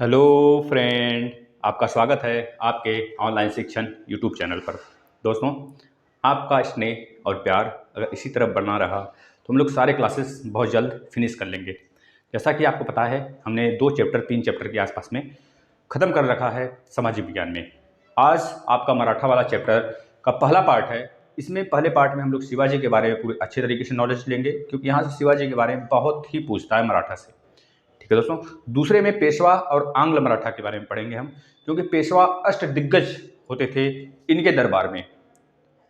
Hello friend, आपका स्वागत है आपके ऑनलाइन शिक्षण यूट्यूब चैनल पर। दोस्तों, आपका स्नेह और प्यार अगर इसी तरह बना रहा तो हम लोग सारे क्लासेस बहुत जल्द फिनिश कर लेंगे। जैसा कि आपको पता है, हमने 3 चैप्टर के आसपास में ख़त्म कर रखा है सामाजिक विज्ञान में। आज आपका मराठा वाला चैप्टर का पहला पार्ट है। इसमें पहले पार्ट में हम लोग शिवाजी के बारे में पूरे अच्छे तरीके से नॉलेज लेंगे, क्योंकि यहाँ से शिवाजी के बारे में बहुत ही पूछता है मराठा से। ठीक है दोस्तों। दूसरे में पेशवा और आंग्ल मराठा के बारे में पढ़ेंगे हम, क्योंकि पेशवा अष्ट दिग्गज होते थे इनके दरबार में,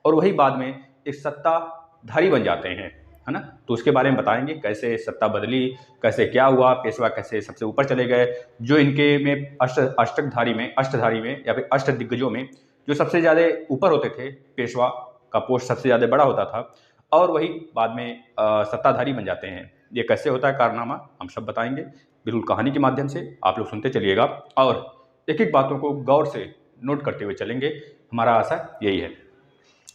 और वही बाद में एक सत्ताधारी बन जाते हैं, है ना। तो उसके बारे में बताएंगे, कैसे सत्ता बदली, कैसे क्या हुआ, पेशवा कैसे सबसे ऊपर चले गए, जो इनके में अष्टधारी में या फिर अष्ट दिग्गजों में जो सबसे ज़्यादा ऊपर होते थे, पेशवा का पोस्ट सबसे ज़्यादा बड़ा होता था, और वही बाद में सत्ताधारी बन जाते हैं। ये कैसे होता है कारनामा, हम सब बताएंगे बिल्कुल कहानी के माध्यम से। आप लोग सुनते चलिएगा और एक एक बातों को गौर से नोट करते हुए चलेंगे। हमारा आशा यही है।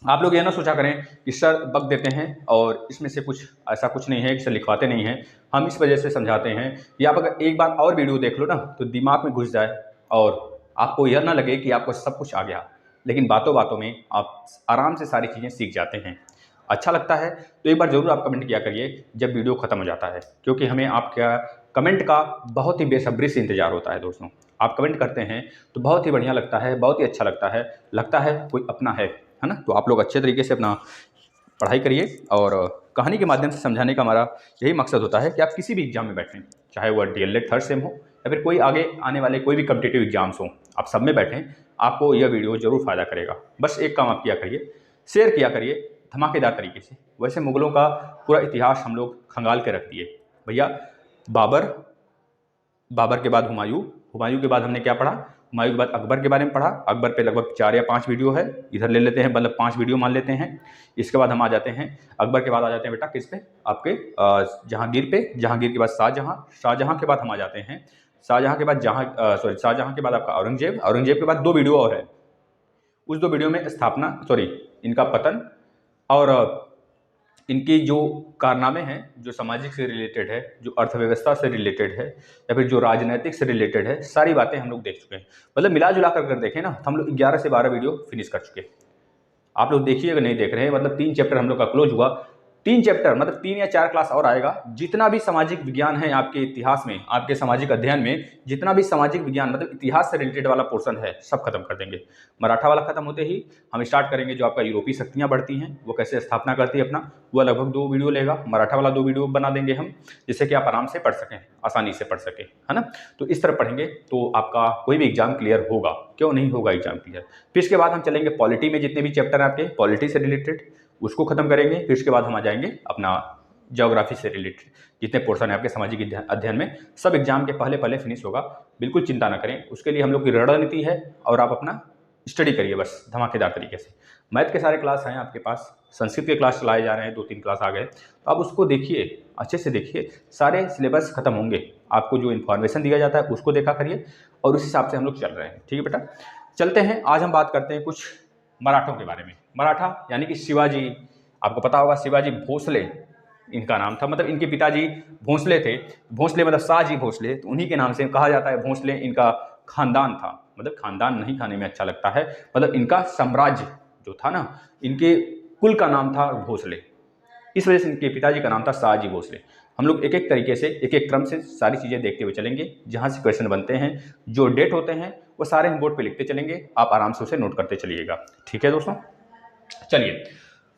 आप लोग ये ना सोचा करें कि सर बक देते हैं और इसमें से कुछ ऐसा कुछ नहीं है कि सर लिखवाते नहीं हैं। हम इस वजह से समझाते हैं कि आप अगर एक बार और वीडियो देख लो ना तो दिमाग में घुस जाए और आपको यह ना लगे कि आपको सब कुछ आ गया, लेकिन बातों बातों में आप आराम से सारी चीज़ें सीख जाते हैं। अच्छा लगता है तो एक बार ज़रूर आप कमेंट किया करिए जब वीडियो ख़त्म हो जाता है, क्योंकि हमें आपका कमेंट का बहुत ही बेसब्री से इंतज़ार होता है। दोस्तों, आप कमेंट करते हैं तो बहुत ही बढ़िया लगता है, बहुत ही अच्छा लगता है कोई अपना है ना। तो आप लोग अच्छे तरीके से अपना पढ़ाई करिए, और कहानी के माध्यम से समझाने का हमारा यही मकसद होता है कि आप किसी भी एग्जाम में बैठें, चाहे वह डीएलएड थर्ड सेम हो या फिर कोई आगे आने वाले कोई भी कम्पिटिटिव एग्जाम्स हों, आप सब में बैठें, आपको यह वीडियो ज़रूर फ़ायदा करेगा। बस एक काम आप किया करिए, शेयर किया करिए धमाकेदार तरीके से। वैसे मुग़लों का पूरा इतिहास हम लोग खंगाल के रख दिए भैया। बाबर के बाद हुमायूं के बाद हमने क्या पढ़ा, हुमायूं के बाद अकबर के बारे में पढ़ा। अकबर पे लगभग 4 या 5 वीडियो है, इधर ले लेते हैं, मतलब 5 वीडियो मान लेते हैं। इसके बाद हम आ जाते हैं अकबर के बाद आ जाते हैं बेटा किस पे, आपके जहांगीर पे। जहांगीर के बाद शाहजहां के बाद हम आ जाते हैं शाहजहां के बाद शाहजहां के बाद आपका औरंगजेब के बाद 2 वीडियो और है। उस 2 वीडियो में इनका पतन और इनकी जो कारनामे हैं, जो सामाजिक से रिलेटेड है, जो अर्थव्यवस्था से रिलेटेड है, या फिर जो राजनीतिक से रिलेटेड है, सारी बातें हम लोग देख चुके हैं। मतलब मिला जुला कर अगर देखें ना तो हम लोग 11 से 12 वीडियो फिनिश कर चुके हैं। आप लोग देखिए, अगर नहीं देख रहे हैं, मतलब 3 चैप्टर हम लोग का क्लोज हुआ। 3 चैप्टर मतलब 3 या 4 क्लास और आएगा। जितना भी सामाजिक विज्ञान है आपके इतिहास में, आपके सामाजिक अध्ययन में, जितना भी सामाजिक विज्ञान मतलब इतिहास से रिलेटेड वाला पोर्शन है, सब खत्म कर देंगे। मराठा वाला खत्म होते ही हम स्टार्ट करेंगे जो आपका यूरोपीय शक्तियाँ बढ़ती हैं, वो कैसे स्थापना करती है अपना, वो लगभग 2 वीडियो लेगा। मराठा वाला 2 वीडियो बना देंगे हम, जिससे कि आप आराम से पढ़ सकें, आसानी से पढ़ सकें, है ना। तो इस तरह पढ़ेंगे तो आपका कोई भी एग्जाम क्लियर होगा, क्यों नहीं होगा एग्जाम क्लियर। फिर इसके बाद हम चलेंगे पॉलिटी में, जितने भी चैप्टर आपके पॉलिटी से रिलेटेड उसको खत्म करेंगे। फिर इसके बाद हम आ जाएंगे अपना ज्योग्राफी से रिलेटेड जितने पोर्शन है आपके सामाजिक अध्ययन में, सब एग्जाम के पहले पहले फिनिश होगा। बिल्कुल चिंता ना करें, उसके लिए हम लोग की रणनीति है, और आप अपना स्टडी करिए बस धमाकेदार तरीके से। मैथ के सारे क्लास हैं आपके पास, संस्कृत के क्लास चलाए जा रहे हैं, 2-3 क्लास आ गए, तो आप उसको देखिए, अच्छे से देखिए, सारे सिलेबस खत्म होंगे। आपको जो इन्फॉर्मेशन दिया जाता है उसको देखा करिए, और उस हिसाब से हम लोग चल रहे हैं। ठीक है बेटा, चलते हैं। आज हम बात करते हैं कुछ मराठों के बारे में। मराठा यानी कि शिवाजी, आपको पता होगा शिवाजी भोसले इनका नाम था, मतलब इनके पिताजी भोसले थे। भोसले मतलब शाहजी भोसले, तो उन्हीं के नाम से कहा जाता है भोसले इनका खानदान था। मतलब खानदान नहीं खाने में अच्छा लगता है, मतलब इनका साम्राज्य जो था ना, इनके कुल का नाम था भोसले, इस वजह से इनके पिताजी का नाम था शाहजी भोसले। हम लोग एक एक तरीके से, एक एक क्रम से सारी चीज़ें देखते हुए चलेंगे। जहाँ से क्वेश्चन बनते हैं, जो डेट होते हैं, वो सारे हम बोर्ड पे लिखते चलेंगे, आप आराम से उसे नोट करते चलिएगा। ठीक है दोस्तों, चलिए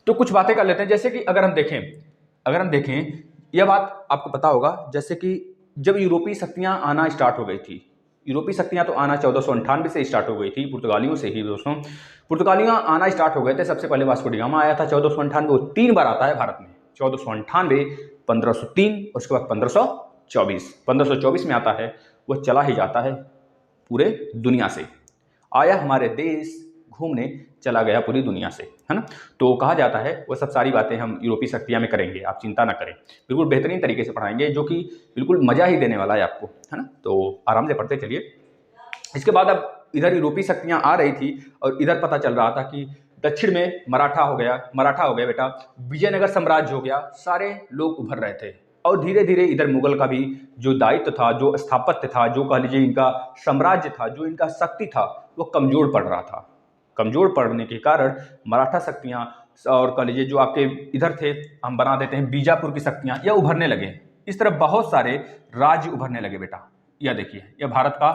तो कुछ बातें कर लेते हैं। जैसे कि अगर हम देखें यह बात आपको पता होगा, जैसे कि जब यूरोपीय शक्तियाँ आना स्टार्ट हो गई थी, यूरोपीय शक्तियाँ तो आना 1498 से स्टार्ट हो गई थी, पुर्तगालियों से ही। दोस्तों, पुर्तगालियाँ आना स्टार्ट हो गए थे। सबसे पहले वास्को डी गामा आया था 1498, वो 3 बार आता है भारत में, 1498, 1503, उसके बाद 1524। 1524 में आता है, वो चला ही जाता है पूरे दुनिया से, आया हमारे देश घूमने, चला गया पूरी दुनिया से, है ना। तो कहा जाता है वो सब सारी बातें हम यूरोपीय शक्तियाँ में करेंगे, आप चिंता ना करें, बिल्कुल बेहतरीन तरीके से पढ़ाएंगे, जो कि बिल्कुल मज़ा ही देने वाला है आपको, है ना। तो आराम से पढ़ते चलिए। इसके बाद अब इधर यूरोपीय शक्तियाँ आ रही थी, और इधर पता चल रहा था कि दक्षिण में मराठा हो गया बेटा, विजयनगर साम्राज्य हो गया, सारे लोग उभर रहे थे। और धीरे धीरे इधर मुगल का भी जो दायित्व था, जो स्थापत्य था, जो कह लीजिए इनका साम्राज्य था, जो इनका शक्ति था, वो कमजोर पड़ रहा था। कमजोर पड़ने के कारण मराठा शक्तियां और कह लीजिए जो आपके इधर थे, हम बना देते हैं बीजापुर की शक्तियां, यह उभरने लगे। इस तरह बहुत सारे राज्य उभरने लगे बेटा। यह देखिए, यह भारत का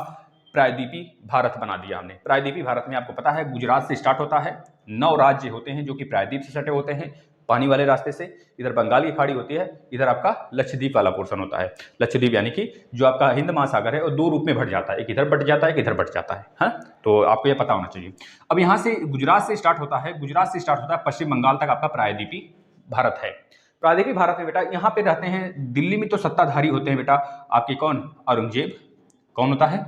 प्रायद्वीपी भारत बना दिया हमने। प्रायद्वीपी भारत में आपको पता है गुजरात से स्टार्ट होता है, 9 राज्य होते हैं जो कि प्रायद्वीप से सटे होते हैं पानी वाले रास्ते से। इधर बंगाल की खाड़ी होती है, इधर आपका लक्षद्वीप वाला पोर्शन होता है। लक्षद्वीप यानी कि जो आपका हिंद महासागर है और 2 रूप में बट जाता है, एक इधर बट जाता है, एक इधर बट जाता है, हाँ? तो आपको यह पता होना चाहिए। अब यहाँ से गुजरात से स्टार्ट होता है, गुजरात से स्टार्ट होता है पश्चिम बंगाल तक आपका प्रायद्वीपी भारत है। प्रायद्वीपी भारत में बेटा यहाँ पे रहते हैं, दिल्ली में तो सत्ताधारी होते हैं बेटा आपके कौन? औरंगजेब। कौन होता है?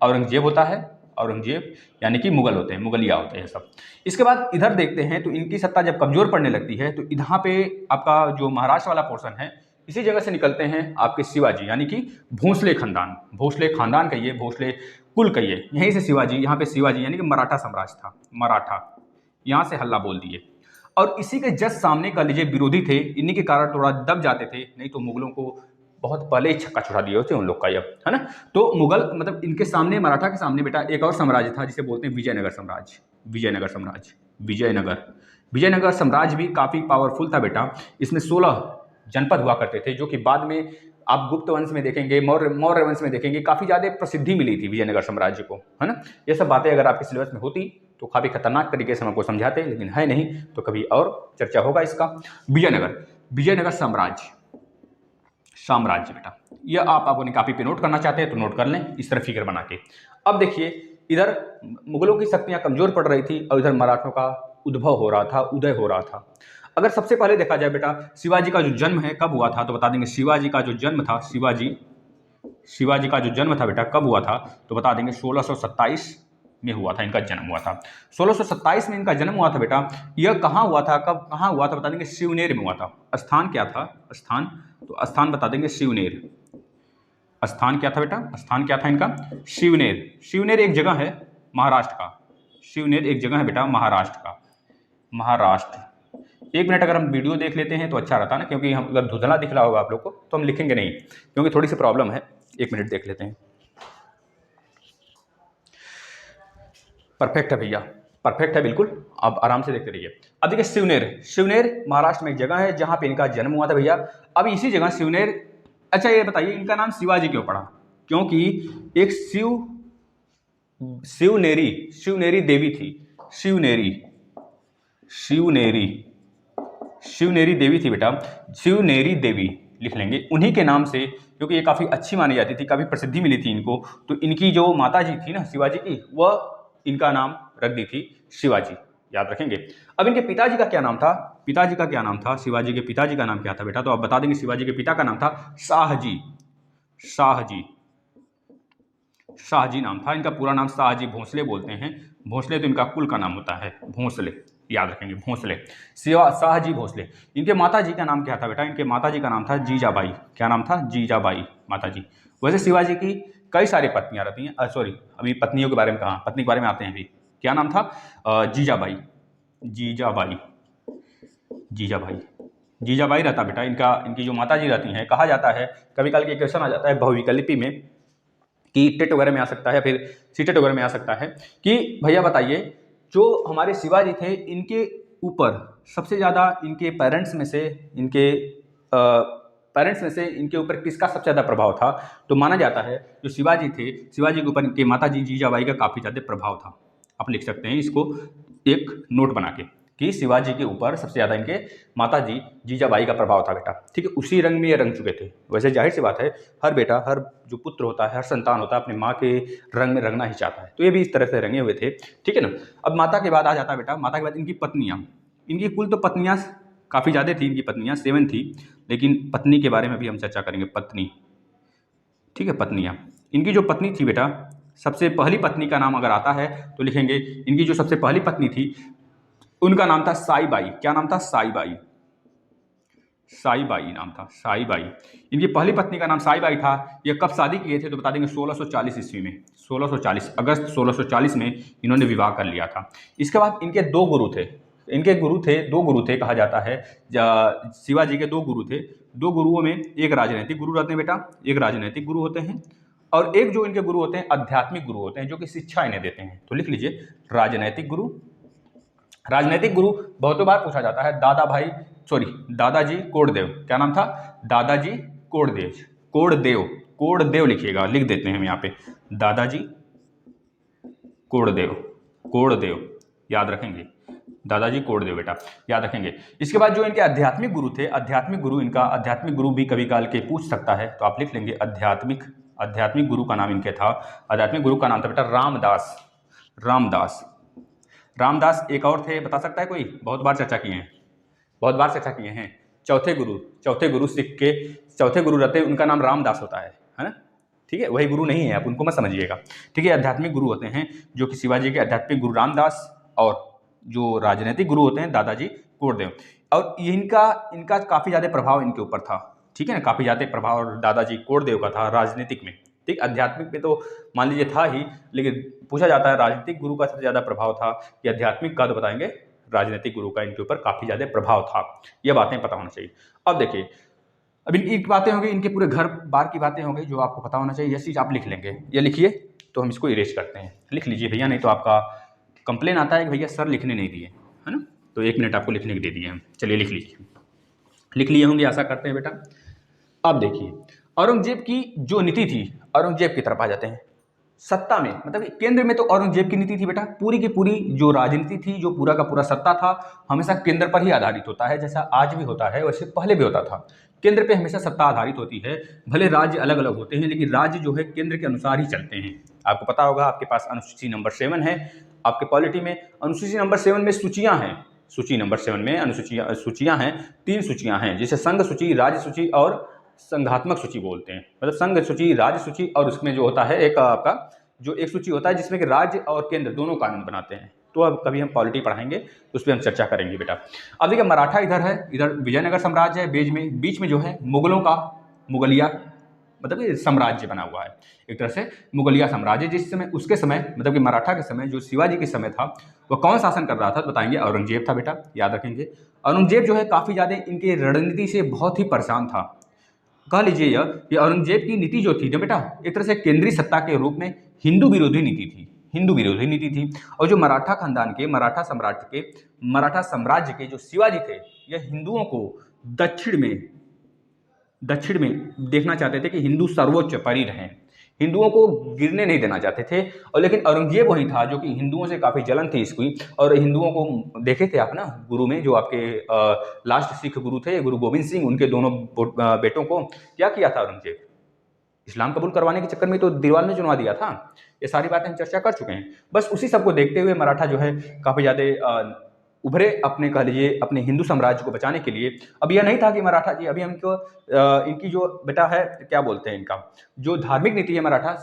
औरंगजेब होता है। औरंगजेब यानी कि मुगल होते हैं, मुगलिया होते हैं सब। इसके बाद इधर देखते हैं तो इनकी सत्ता जब कमजोर पड़ने लगती है तो यहाँ पे आपका जो महाराष्ट्र वाला पोर्शन है, इसी जगह से निकलते हैं आपके शिवाजी, यानी कि भोसले खानदान। भोसले खानदान कहिए, भोसले कुल कहिए, यहीं से शिवाजी, यहाँ पे शिवाजी यानी कि मराठा साम्राज्य था, मराठा, यहाँ से हल्ला बोल दिए। और इसी के जस्ट सामने का लीजिए विरोधी थे, इन्हीं के कारण थोड़ा दब जाते थे, नहीं तो मुगलों को बहुत पहले ही छक्का छुड़ा दिए होते उन लोग का, ये है ना। तो मुगल मतलब इनके सामने, मराठा के सामने बेटा एक और साम्राज्य था जिसे बोलते हैं विजयनगर साम्राज्य। विजयनगर साम्राज्य, विजयनगर, विजयनगर साम्राज्य भी काफी पावरफुल था बेटा। इसमें 16 जनपद हुआ करते थे, जो कि बाद में आप गुप्त वंश में देखेंगे, मौर्य वंश में देखेंगे, काफी ज्यादा प्रसिद्धि मिली थी विजयनगर साम्राज्य को, है ना। ये सब बातें अगर आपके सिलेबस में होती तो काफी खतरनाक तरीके से हम आपको समझाते, लेकिन है नहीं, तो कभी और चर्चा होगा इसका। विजयनगर, विजयनगर साम्राज्य, साम्राज्य बेटा, यह आप अपनी कॉपी पे नोट करना चाहते हैं तो नोट कर लें इस तरह फिगर बना के। अब देखिए, इधर मुगलों की शक्तियां कमजोर पड़ रही थी और इधर मराठों का उद्भव हो रहा था, उदय हो रहा था। अगर सबसे पहले देखा जाए बेटा, शिवाजी का जो जन्म है कब हुआ था, तो बता देंगे शिवाजी का जो जन्म था, शिवाजी का जो जन्म था बेटा कब हुआ था, तो बता देंगे 1627 में हुआ था, इनका जन्म हुआ था। 1627 में इनका जन्म हुआ था बेटा। यह कहाँ हुआ था, कब कहाँ हुआ था, बता देंगे शिवनेर में हुआ था। स्थान क्या था? स्थान, तो स्थान बता देंगे शिवनेर। स्थान क्या था बेटा? स्थान क्या था इनका? शिवनेर। शिवनेर एक जगह है महाराष्ट्र का, शिवनेर एक जगह है बेटा महाराष्ट्र का, महाराष्ट्र। एक मिनट अगर हम वीडियो देख लेते हैं तो अच्छा रहता ना, क्योंकि हम अगर धुंधला दिख रहा होगा आप लोग को तो हम लिखेंगे नहीं, क्योंकि थोड़ी सी प्रॉब्लम है। एक मिनट देख लेते हैं। परफेक्ट है भैया, परफेक्ट है बिल्कुल, आप आराम से देखते रहिए। अब देखिए शिवनेर, शिवनेर महाराष्ट्र में एक जगह है जहां पे इनका जन्म हुआ था भैया। अब इसी जगह शिवनेर, अच्छा ये बताइए इनका नाम शिवाजी क्यों पड़ा? क्योंकि एक शिवनेरी, शिवनेरी देवी थी, शिवनेरी, शिवनेरी, शिवनेरी देवी थी बेटा, शिवनेरी देवी लिख लेंगे उन्हीं के नाम से, क्योंकि ये काफी अच्छी मानी जाती थी, काफी प्रसिद्धि मिली थी इनको। तो इनकी जो माता जी थी ना शिवाजी की, वह इनका नाम रख दी थी शिवाजी, याद रखेंगे। अब इनके पिताजी का क्या नाम था? पिताजी का क्या नाम था? शिवाजी के पिताजी का नाम क्या था बेटा? तो आप बता देंगे शिवाजी के पिता का नाम था शाहजी, शाहजी, शाहजी नाम था इनका। पूरा नाम शाहजी भोसले बोलते हैं। भोसले तो इनका कुल का नाम होता है, भोसले, याद रखेंगे भोसले, शाहजी भोसले। इनके माता जी का नाम क्या था बेटा? इनके माता जी का नाम था जीजाबाई। क्या नाम था? जीजाबाई माता जी। वैसे शिवाजी की कई सारी पत्नियां रहती हैं, सॉरी अभी पत्नियों के बारे में कहा, पत्नी के बारे में आते हैं अभी। क्या नाम था? जीजाबाई, जीजाबाई, जीजाबाई, जीजाबाई रहता बेटा इनका। इनकी जो माता जी रहती हैं, कहा जाता है कभी कल के क्वेश्चन आ जाता है बहुविकल्पी लिपि में, कि टेट वगैरह में आ सकता है, फिर सीटेट वगैरह में आ सकता है, कि भैया बताइए जो हमारे शिवाजी थे इनके ऊपर सबसे ज़्यादा इनके पेरेंट्स में से, इनके पेरेंट्स में से इनके ऊपर किसका सबसे ज़्यादा प्रभाव था? तो माना जाता है जो शिवाजी थे, शिवाजी के ऊपर इनके माता जी जीजाबाई का काफ़ी ज़्यादा प्रभाव था। आप लिख सकते हैं इसको एक नोट बना के, कि शिवाजी के ऊपर सबसे ज़्यादा इनके माता जी जीजाबाई का प्रभाव था बेटा। ठीक है, उसी रंग में ये रंग चुके थे। वैसे जाहिर सी बात है, हर बेटा, हर जो पुत्र होता है, हर संतान होता है, अपनी माँ के रंग में रंगना ही चाहता है, तो ये भी इस तरह से रंगे हुए थे। ठीक है ना। अब माता के बाद आ जाता है बेटा, माता के बाद इनकी पत्नियाँ। इनकी कुल तो पत्नियाँ काफ़ी ज़्यादा थी, इनकी पत्नियाँ 7 थी, लेकिन पत्नी के बारे में भी हम चर्चा करेंगे। पत्नी, ठीक है, पत्नियाँ। इनकी जो पत्नी थी बेटा, सबसे पहली पत्नी का नाम अगर आता है तो लिखेंगे, इनकी जो सबसे पहली पत्नी थी उनका नाम था साईबाई। क्या नाम था? साईबाई, साईबाई नाम था, साईबाई। इनकी पहली पत्नी का नाम साईबाई था। ये कब शादी किए थे? तो बता देंगे 1640 ईस्वी में, 1640 अगस्त 1640 में इन्होंने विवाह कर लिया था। इसके बाद इनके 2 गुरु थे, इनके गुरु थे, 2 गुरु थे, कहा जाता है शिवाजी के 2 गुरु थे। दो गुरुओं में एक राजनैतिक गुरु रहते हैं बेटा, एक राजनैतिक गुरु होते हैं, और एक जो इनके गुरु होते हैं आध्यात्मिक गुरु होते हैं, जो कि शिक्षा इन्हें देते हैं। तो लिख लीजिए राजनैतिक गुरु। राजनैतिक गुरु बहुतों बार पूछा जाता है दादाजी कोंडदेव। क्या नाम था? दादाजी कोंडदेव। कोंडदेव लिखिएगा, लिख देते हैं हम यहाँ पे दादाजी कोंडदेव याद रखेंगे, दादाजी कोंडदेव बेटा याद रखेंगे। इसके बाद जो इनके आध्यात्मिक गुरु थे, आध्यात्मिक गुरु भी कभी काल के पूछ सकता है, तो आप लिख लेंगे आध्यात्मिक गुरु का नाम इनके था, आध्यात्मिक गुरु का नाम था बेटा रामदास। एक और थे, बता सकता है कोई? बहुत बार चर्चा किए हैं। चौथे गुरु सिख के चौथे गुरु रहते हैं, उनका नाम रामदास होता है ना? ठीक है, वही गुरु नहीं है, आप उनको मत समझिएगा। ठीक है, आध्यात्मिक गुरु होते हैं जो कि शिवाजी के आध्यात्मिक गुरु रामदास, और जो राजनीतिक गुरु होते हैं दादाजी कोंडदेव। और इनका काफ़ी ज़्यादा प्रभाव इनके ऊपर था। ठीक है ना, काफ़ी ज़्यादा प्रभाव दादाजी कोंडदेव का था राजनीतिक में। ठीक, आध्यात्मिक में तो मान लीजिए था ही, लेकिन पूछा जाता है राजनीतिक गुरु का सबसे ज़्यादा प्रभाव था कि आध्यात्मिक का, तो बताएंगे राजनीतिक गुरु का इनके ऊपर काफ़ी ज़्यादा प्रभाव था। ये बातें पता होना चाहिए। अब देखिए, अब इनकी बातें होंगी, इनके पूरे घर बार की बातें होंगी जो आपको पता होना चाहिए। ये चीज़ आप लिख लेंगे, ये लिखिए, तो हम इसको इरेज करते हैं। लिख लीजिए भैया, नहीं तो आपका कंप्लेन आता है कि भैया सर लिखने नहीं दिए, है ना? तो 1 मिनट आपको लिखने के दे दिए हम। चलिए लिख लीजिए, लिख लिए होंगे आशा करते हैं बेटा। अब देखिए, औरंगजेब की जो नीति थी, औरंगजेब की तरफ आ जाते हैं। सत्ता में, मतलब केंद्र में तो औरंगजेब की नीति थी बेटा, पूरी की पूरी जो राजनीति थी, जो पूरा का पूरा सत्ता था, हमेशा केंद्र पर ही आधारित होता है। जैसा आज भी होता है वैसे पहले भी होता था, केंद्र पे हमेशा सत्ता आधारित होती है। भले राज्य अलग अलग होते हैं, लेकिन राज्य जो है केंद्र के अनुसार ही चलते हैं। आपको पता होगा, आपके पास अनुसूची नंबर 7 है, आपके पॉलिटी में अनुसूची नंबर 7 में सूचियां हैं। सूची नंबर 7 में सूचियां हैं, 3 सूचियां हैं, जिसे संघ सूची, राज्य सूची और संघात्मक सूची बोलते हैं। मतलब संघ सूची, राज्य सूची, और उसमें जो होता है एक आपका जो एक सूची होता है जिसमें कि राज्य और केंद्र दोनों कानून बनाते हैं। तो अब कभी हम पॉलिटी पढ़ाएंगे तो उस पर हम चर्चा करेंगे बेटा। अब देखिए, मराठा इधर है, इधर विजयनगर साम्राज्य है, बीच में जो है मुगलों का मुगलिया मतलब ये साम्राज्य बना हुआ है, एक तरह से मुगलिया साम्राज्य। जिस समय, उसके समय, मतलब कि मराठा के समय, जो शिवाजी के समय था, वह कौन शासन कर रहा था? तो बताएंगे औरंगजेब था बेटा, याद रखेंगे। औरंगजेब जो है काफ़ी ज़्यादा इनके रणनीति से बहुत ही परेशान था। कह लीजिए यह कि औरंगजेब की नीति जो थी ना बेटा, एक तरह से केंद्रीय सत्ता के रूप में हिंदू विरोधी नीति थी। और जो मराठा खानदान के, मराठा साम्राज्य के जो शिवाजी थे, यह हिंदुओं को दक्षिण में देखना चाहते थे कि हिंदू सर्वोच्च परी रहें, हिंदुओं को गिरने नहीं देना चाहते थे। और लेकिन औरंगजेब वही था जो कि हिंदुओं से काफ़ी जलन थी इसकी, और हिंदुओं को देखे थे आप ना गुरु में, जो आपके लास्ट सिख गुरु थे गुरु गोविंद सिंह, उनके दोनों बेटों को क्या किया था औरंगजेब? इस्लाम कबूल करवाने के चक्कर में तो दीवार में चुनवा दिया था। ये सारी बातें हम चर्चा कर चुके हैं। बस उसी सबको देखते हुए मराठा जो है काफ़ी ज़्यादा उभरे, अपने कह लीजिए अपने हिंदू साम्राज्य को बचाने के लिए। अब यह नहीं था कि मराठा जी, अभी हमको इनकी जो बेटा है, क्या बोलते हैं, इनका जो धार्मिक नीति है मराठा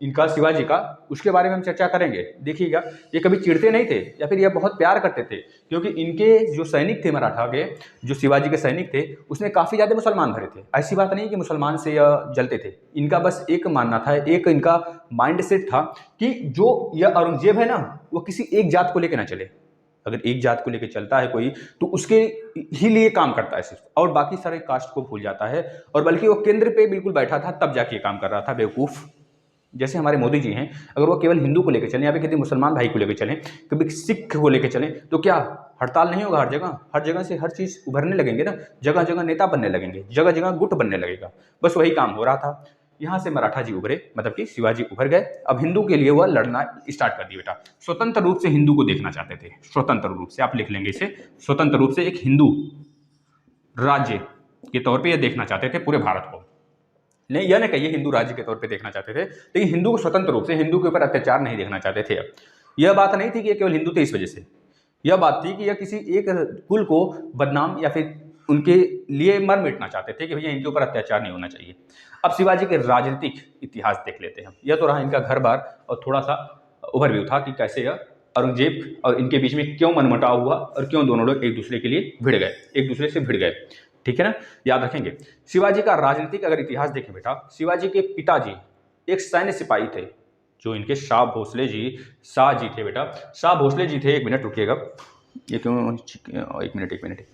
इनका शिवाजी का, उसके बारे में हम चर्चा करेंगे। देखिएगा, ये कभी चिढ़ते नहीं थे, या फिर ये बहुत प्यार करते थे, क्योंकि इनके जो सैनिक थे मराठा के, जो शिवाजी के सैनिक थे, उसमें काफ़ी ज़्यादा मुसलमान भरे थे। ऐसी बात नहीं कि मुसलमान से जलते थे, इनका बस एक मानना था, एक इनका माइंड सेट था कि जो यह औरंगजेब है ना, वो किसी एक जात को लेकर ना चले। अगर एक जात को लेकर चलता है कोई, तो उसके ही लिए काम करता है सिर्फ, और बाकी सारे कास्ट को भूल जाता है। और बल्कि वो केंद्र पे बिल्कुल बैठा था, तब जाके काम कर रहा था, बेवकूफ़। जैसे हमारे मोदी जी हैं, अगर वो केवल हिंदू को लेकर चलें, या फिर किसी मुसलमान भाई को लेकर चलें, कभी सिख को लेकर चलें, तो क्या हड़ताल नहीं होगा? हर जगह से हर चीज़ उभरने लगेंगे ना, जगह जगह नेता बनने लगेंगे, जगह जगह गुट बनने लगेगा। बस वही काम हो रहा था। यहाँ से मराठा जी उभरे, मतलब कि शिवाजी उभर गए। अब हिंदू के लिए वह लड़ना स्टार्ट कर दिया बेटा। स्वतंत्र रूप से हिंदू को देखना चाहते थे, स्वतंत्र रूप से, आप लिख लेंगे इसे, स्वतंत्र रूप से एक हिंदू राज्य के तौर पे ये देखना चाहते थे पूरे भारत को। नहीं, यह नहीं कहिए हिंदू राज्य के तौर पे देखना चाहते थे, लेकिन हिंदू को स्वतंत्र रूप से, हिंदू के ऊपर अत्याचार नहीं देखना चाहते थे। अब यह बात नहीं थी कि केवल हिंदू थे इस वजह से, यह बात थी कि यह किसी एक कुल को बदनाम या फिर उनके लिए मर मिटना चाहते थे कि भैया इनके ऊपर अत्याचार नहीं होना चाहिए। अब शिवाजी के राजनीतिक इतिहास देख लेते हैं। यह तो रहा इनका घर बार, और थोड़ा सा ओवरव्यू था कि कैसे यह औरंगजेब और इनके बीच में क्यों मनमुटाव हुआ, और क्यों दोनों लोग एक दूसरे से भिड़ गए। ठीक है ना, याद रखेंगे। शिवाजी का राजनीतिक अगर इतिहास देखें बेटा, शिवाजी के पिताजी एक सैन्य सिपाही थे, जो इनके शाह भोसले जी थे बेटा, शाह भोसले जी थे। 1 मिनट रुकिएगा, ये क्यों, एक मिनट,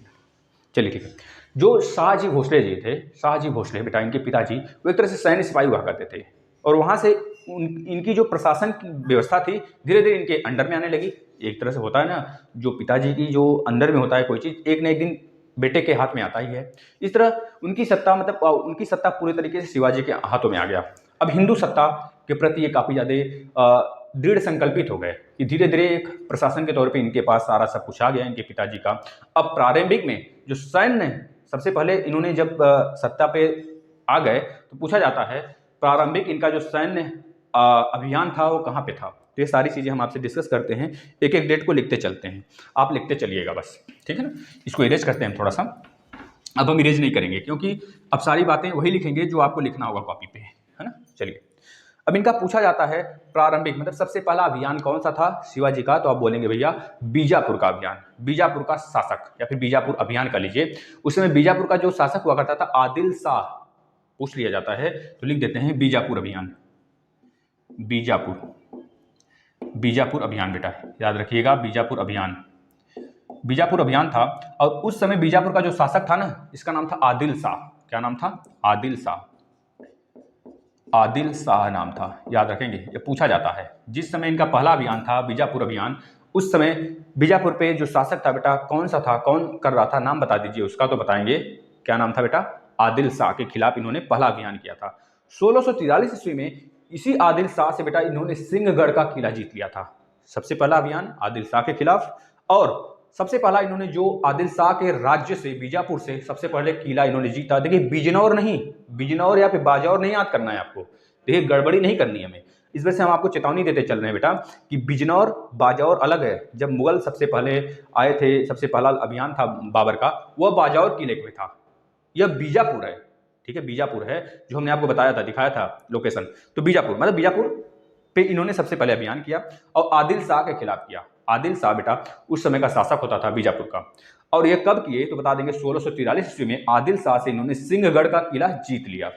चलिए ठीक है। जो शाहजी भोसले जी थे, शाहजी भोसले बेटा इनके पिताजी, वो एक तरह से सैन्य सिपाही हुआ करते थे और वहाँ से इनकी जो प्रशासन की व्यवस्था थी धीरे धीरे इनके अंडर में आने लगी। एक तरह से होता है ना, जो पिताजी की जो अंडर में होता है कोई चीज़, एक न एक दिन बेटे के हाथ में आता ही है। इस तरह उनकी सत्ता मतलब उनकी सत्ता पूरे तरीके से शिवाजी के हाथों में आ गया। अब हिंदू सत्ता के प्रति ये काफ़ी ज़्यादा दृढ़ संकल्पित हो गए कि धीरे धीरे एक प्रशासन के तौर पे इनके पास सारा सब कुछ आ गया इनके पिताजी का। अब प्रारंभिक में जो सैन्य सबसे पहले इन्होंने जब सत्ता पे आ गए तो पूछा जाता है प्रारंभिक इनका जो सैन्य अभियान था वो कहाँ पे था। तो ये सारी चीज़ें हम आपसे डिस्कस करते हैं, एक एक डेट को लिखते चलते हैं, आप लिखते चलिएगा बस, ठीक है ना। इसको इरेज करते हैं थोड़ा सा, अब हम इरेज नहीं करेंगे क्योंकि अब सारी बातें वही लिखेंगे जो आपको लिखना होगा कॉपी पे, है ना। चलिए, अब इनका पूछा जाता है प्रारंभिक मतलब सबसे पहला अभियान कौन सा था शिवाजी का, तो आप बोलेंगे भैया बीजापुर का अभियान, बीजापुर का शासक या फिर बीजापुर अभियान का लीजिए। उस समय बीजापुर का जो शासक हुआ करता था आदिल शाह, पूछ लिया जाता है तो लिख देते हैं बीजापुर अभियान, बीजापुर अभियान बेटा याद रखिएगा, बीजापुर अभियान था। और उस समय बीजापुर का जो शासक था ना, इसका नाम था आदिल शाह। क्या नाम था? आदिल शाह नाम था, याद रखेंगे, ये पूछा जाता है। जिस समय इनका पहला अभियान था बीजापुर अभियान, उस समय बीजापुर पे जो शासक था बेटा कौन सा था, कौन कर रहा था, नाम बता दीजिए उसका। तो बताएंगे क्या नाम था बेटा, आदिल शाह के खिलाफ इन्होंने पहला अभियान किया था। 1643 ईस्वी में इसी आदिल शाह से बेटा इन्होंने सिंहगढ़ का किला जीत लिया था। सबसे पहला अभियान आदिल शाह के खिलाफ, और सबसे पहला इन्होंने जो आदिल शाह के राज्य से बीजापुर से सबसे पहले किला इन्होंने जीता। देखिए बिजनौर नहीं, बिजनौर या फिर बाजौर नहीं याद करना है आपको, देखिए गड़बड़ी नहीं करनी है हमें। इस वजह से हम आपको चेतावनी देते चल रहे हैं बेटा कि बिजनौर बाजौर अलग है। जब मुगल सबसे पहले आए थे, सबसे पहला अभियान था बाबर का, वह बाजौर किले में था। यह बीजापुर है, ठीक है, बीजापुर है जो हमने आपको बताया था, दिखाया था लोकेशन। तो बीजापुर मतलब बीजापुर पे इन्होंने सबसे पहले अभियान किया और आदिल शाह के खिलाफ किया। आदिल शाह बेटा उस समय का शासक होता था बीजापुर का। और ये कब किए तो बता देंगे 1643 ईस्वी में आदिल शाह से इन्होंने सिंहगढ़ का किला जीत लिया।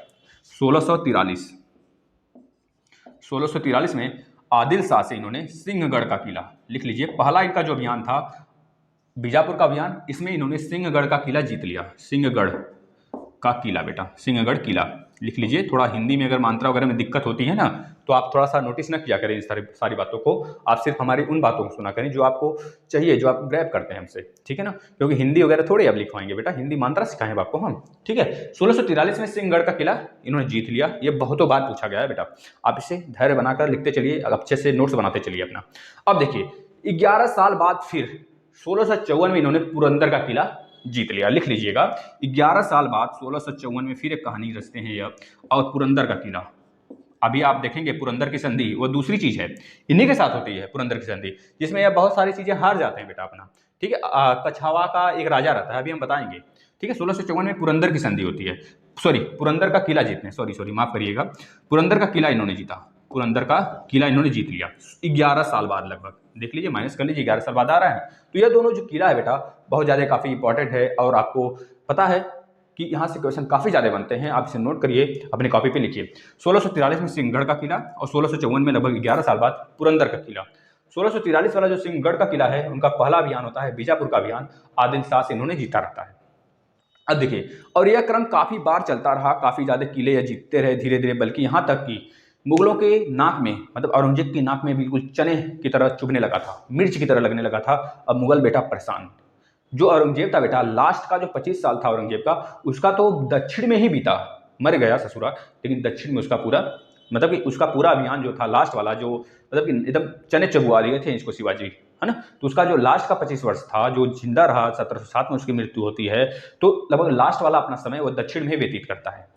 1643 में आदिल शाह से इन्होंने सिंहगढ़ का किला, लिख लीजिए। पहला इनका जो अभियान था बीजापुर का अभियान, इसमें इन्होंने सिंहगढ़ का किला जीत लिया। सिंहगढ़ का किला बेटा, सिंहगढ़ किला लिख लीजिए। थोड़ा हिंदी में अगर मात्रा वगैरह में दिक्कत होती है ना, तो आप थोड़ा सा नोटिस ना किया करें इस सारी बातों को, आप सिर्फ हमारी उन बातों को सुना करें जो आपको चाहिए, जो आप ग्रैब करते हैं हमसे, ठीक है ना। क्योंकि हिंदी वगैरह थोड़ी अब लिखवाएंगे बेटा, हिंदी मात्रा सिखाएं आपको हम, ठीक है। 1643 में सिंहगढ़ का किला इन्होंने जीत लिया। ये बहुतों बार पूछा गया है बेटा, आप इसे धैर्य बनाकर लिखते चलिए, अच्छे से नोट्स बनाते चलिए अपना। अब देखिए 11 साल बाद फिर 1654 में इन्होंने पुरंदर का किला जीत लिया, लिख लीजिएगा। 11 साल बाद 1654 में फिर एक कहानी रचते हैं यह, और पुरंदर का किला। अभी आप देखेंगे पुरंदर की संधि वो दूसरी चीज है, इन्हीं के साथ होती है पुरंदर की संधि, जिसमें यह बहुत सारी चीजें हार जाते हैं बेटा अपना, ठीक है। कछावा का एक राजा रहता है, अभी हम बताएंगे, ठीक है। 1654 में पुरंदर की संधि होती है, सॉरी पुरंदर का किला जीतने, सॉरी माफ करिएगा, पुरंदर का किला इन्होंने जीता, पुरंदर का किला इन्होंने जीत लिया 11 साल बाद लगभग, देख लीजिए माइनस कर लीजिए, 11 साल बाद आ रहा है। तो यह दोनों जो किला है बेटा बहुत ज़्यादा काफ़ी इंपॉर्टेंट है, और आपको पता है कि यहाँ से क्वेश्चन काफ़ी ज़्यादा बनते हैं, आप इसे नोट करिए, अपने कॉपी पे लिखिए। 1643 में सिंहगढ़ का किला और 1654 में लगभग 11 साल बाद पुरंदर का किला। 1643 वाला जो सिंहगढ़ का किला है उनका पहला अभियान होता है बीजापुर का अभियान, आदिल शाह से इन्होंने जीता रहता है। अब देखिए, और यह क्रम काफ़ी बार चलता रहा, काफ़ी ज़्यादा किले यह जीतते रहे धीरे धीरे, बल्कि यहाँ तक कि मुगलों के नाक में मतलब औरंगजेब की नाक में बिल्कुल चने की तरह चुभने लगा था, मिर्च की तरह लगने लगा था। अब मुगल बेटा परेशान, जो औरंगजेब था बेटा लास्ट का जो 25 साल था औरंगजेब का, उसका तो दक्षिण में ही बीता, मर गया ससुरा, लेकिन दक्षिण में उसका पूरा मतलब कि उसका पूरा अभियान जो था लास्ट वाला, जो मतलब कि एकदम चने चबुआ दिए थे इसको शिवाजी, है ना। तो उसका जो लास्ट का 25 वर्ष था, जो जिंदा रहा 1707 में उसकी मृत्यु होती है, तो लगभग लास्ट वाला अपना समय वो दक्षिण में व्यतीत करता है।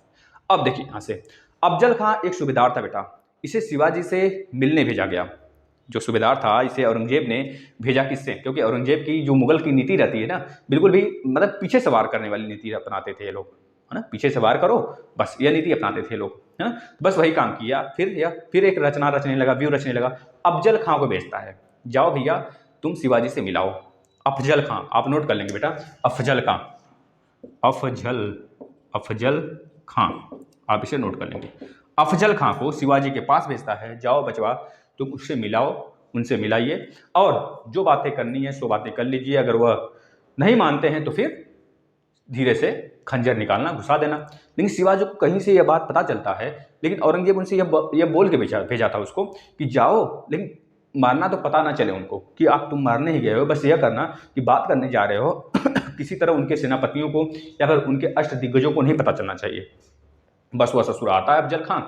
अब देखिए यहाँ से अफजल खां एक सूबेदार था बेटा, इसे शिवाजी से मिलने भेजा गया। जो सूबेदार था इसे औरंगजेब ने भेजा, किससे, क्योंकि औरंगजेब की जो मुगल की नीति रहती है ना, बिल्कुल भी मतलब पीछे से वार करने वाली नीति अपनाते थे ये लोग, है ना, पीछे से वार करो बस, यह नीति अपनाते थे लोग, है ना। बस वही काम किया। फिर एक रचना रचने लगा, व्यू रचने लगा। अफजल खां को भेजता है, जाओ भैया तुम शिवाजी से मिलाओ। अफजल खां, आप नोट कर लेंगे बेटा, अफजल खां, अफजल खां, आप इसे नोट कर लेंगे। अफजल खां को शिवाजी के पास भेजता है, जाओ बचवा तुम उससे मिलाओ, उनसे मिलाइए, और जो बातें करनी है सो बातें कर लीजिए। अगर वह नहीं मानते हैं तो फिर धीरे से खंजर निकालना, घुसा देना। लेकिन शिवाजी को कहीं से यह बात पता चलता है, लेकिन औरंगजेब उनसे यह बोल के भेजा था उसको कि जाओ, लेकिन मारना तो पता ना चले उनको कि तुम मारने ही गए हो, बस यह करना कि बात करने जा रहे हो किसी तरह उनके सेनापतियों को या फिर उनके अष्ट दिग्गजों को नहीं पता चलना चाहिए। बस वह ससुर आता है अफजल खां।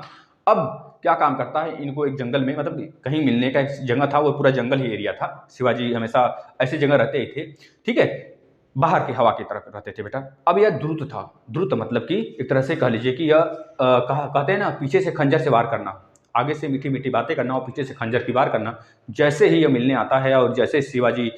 अब क्या काम करता है, इनको एक जंगल में, मतलब कहीं मिलने का एक जगह था, वो पूरा जंगल ही एरिया था। शिवाजी हमेशा ऐसी जगह रहते ही थे, ठीक है, बाहर की हवा की तरफ रहते थे बेटा। अब यह द्रुत था, द्रुत मतलब कि एक तरह से कह लीजिए कि यह कहते हैं ना, पीछे से खंजर से वार करना, आगे से मीठी मीठी बातें करना और पीछे से खंजर की वार करना। जैसे ही यह मिलने आता है और जैसे शिवाजी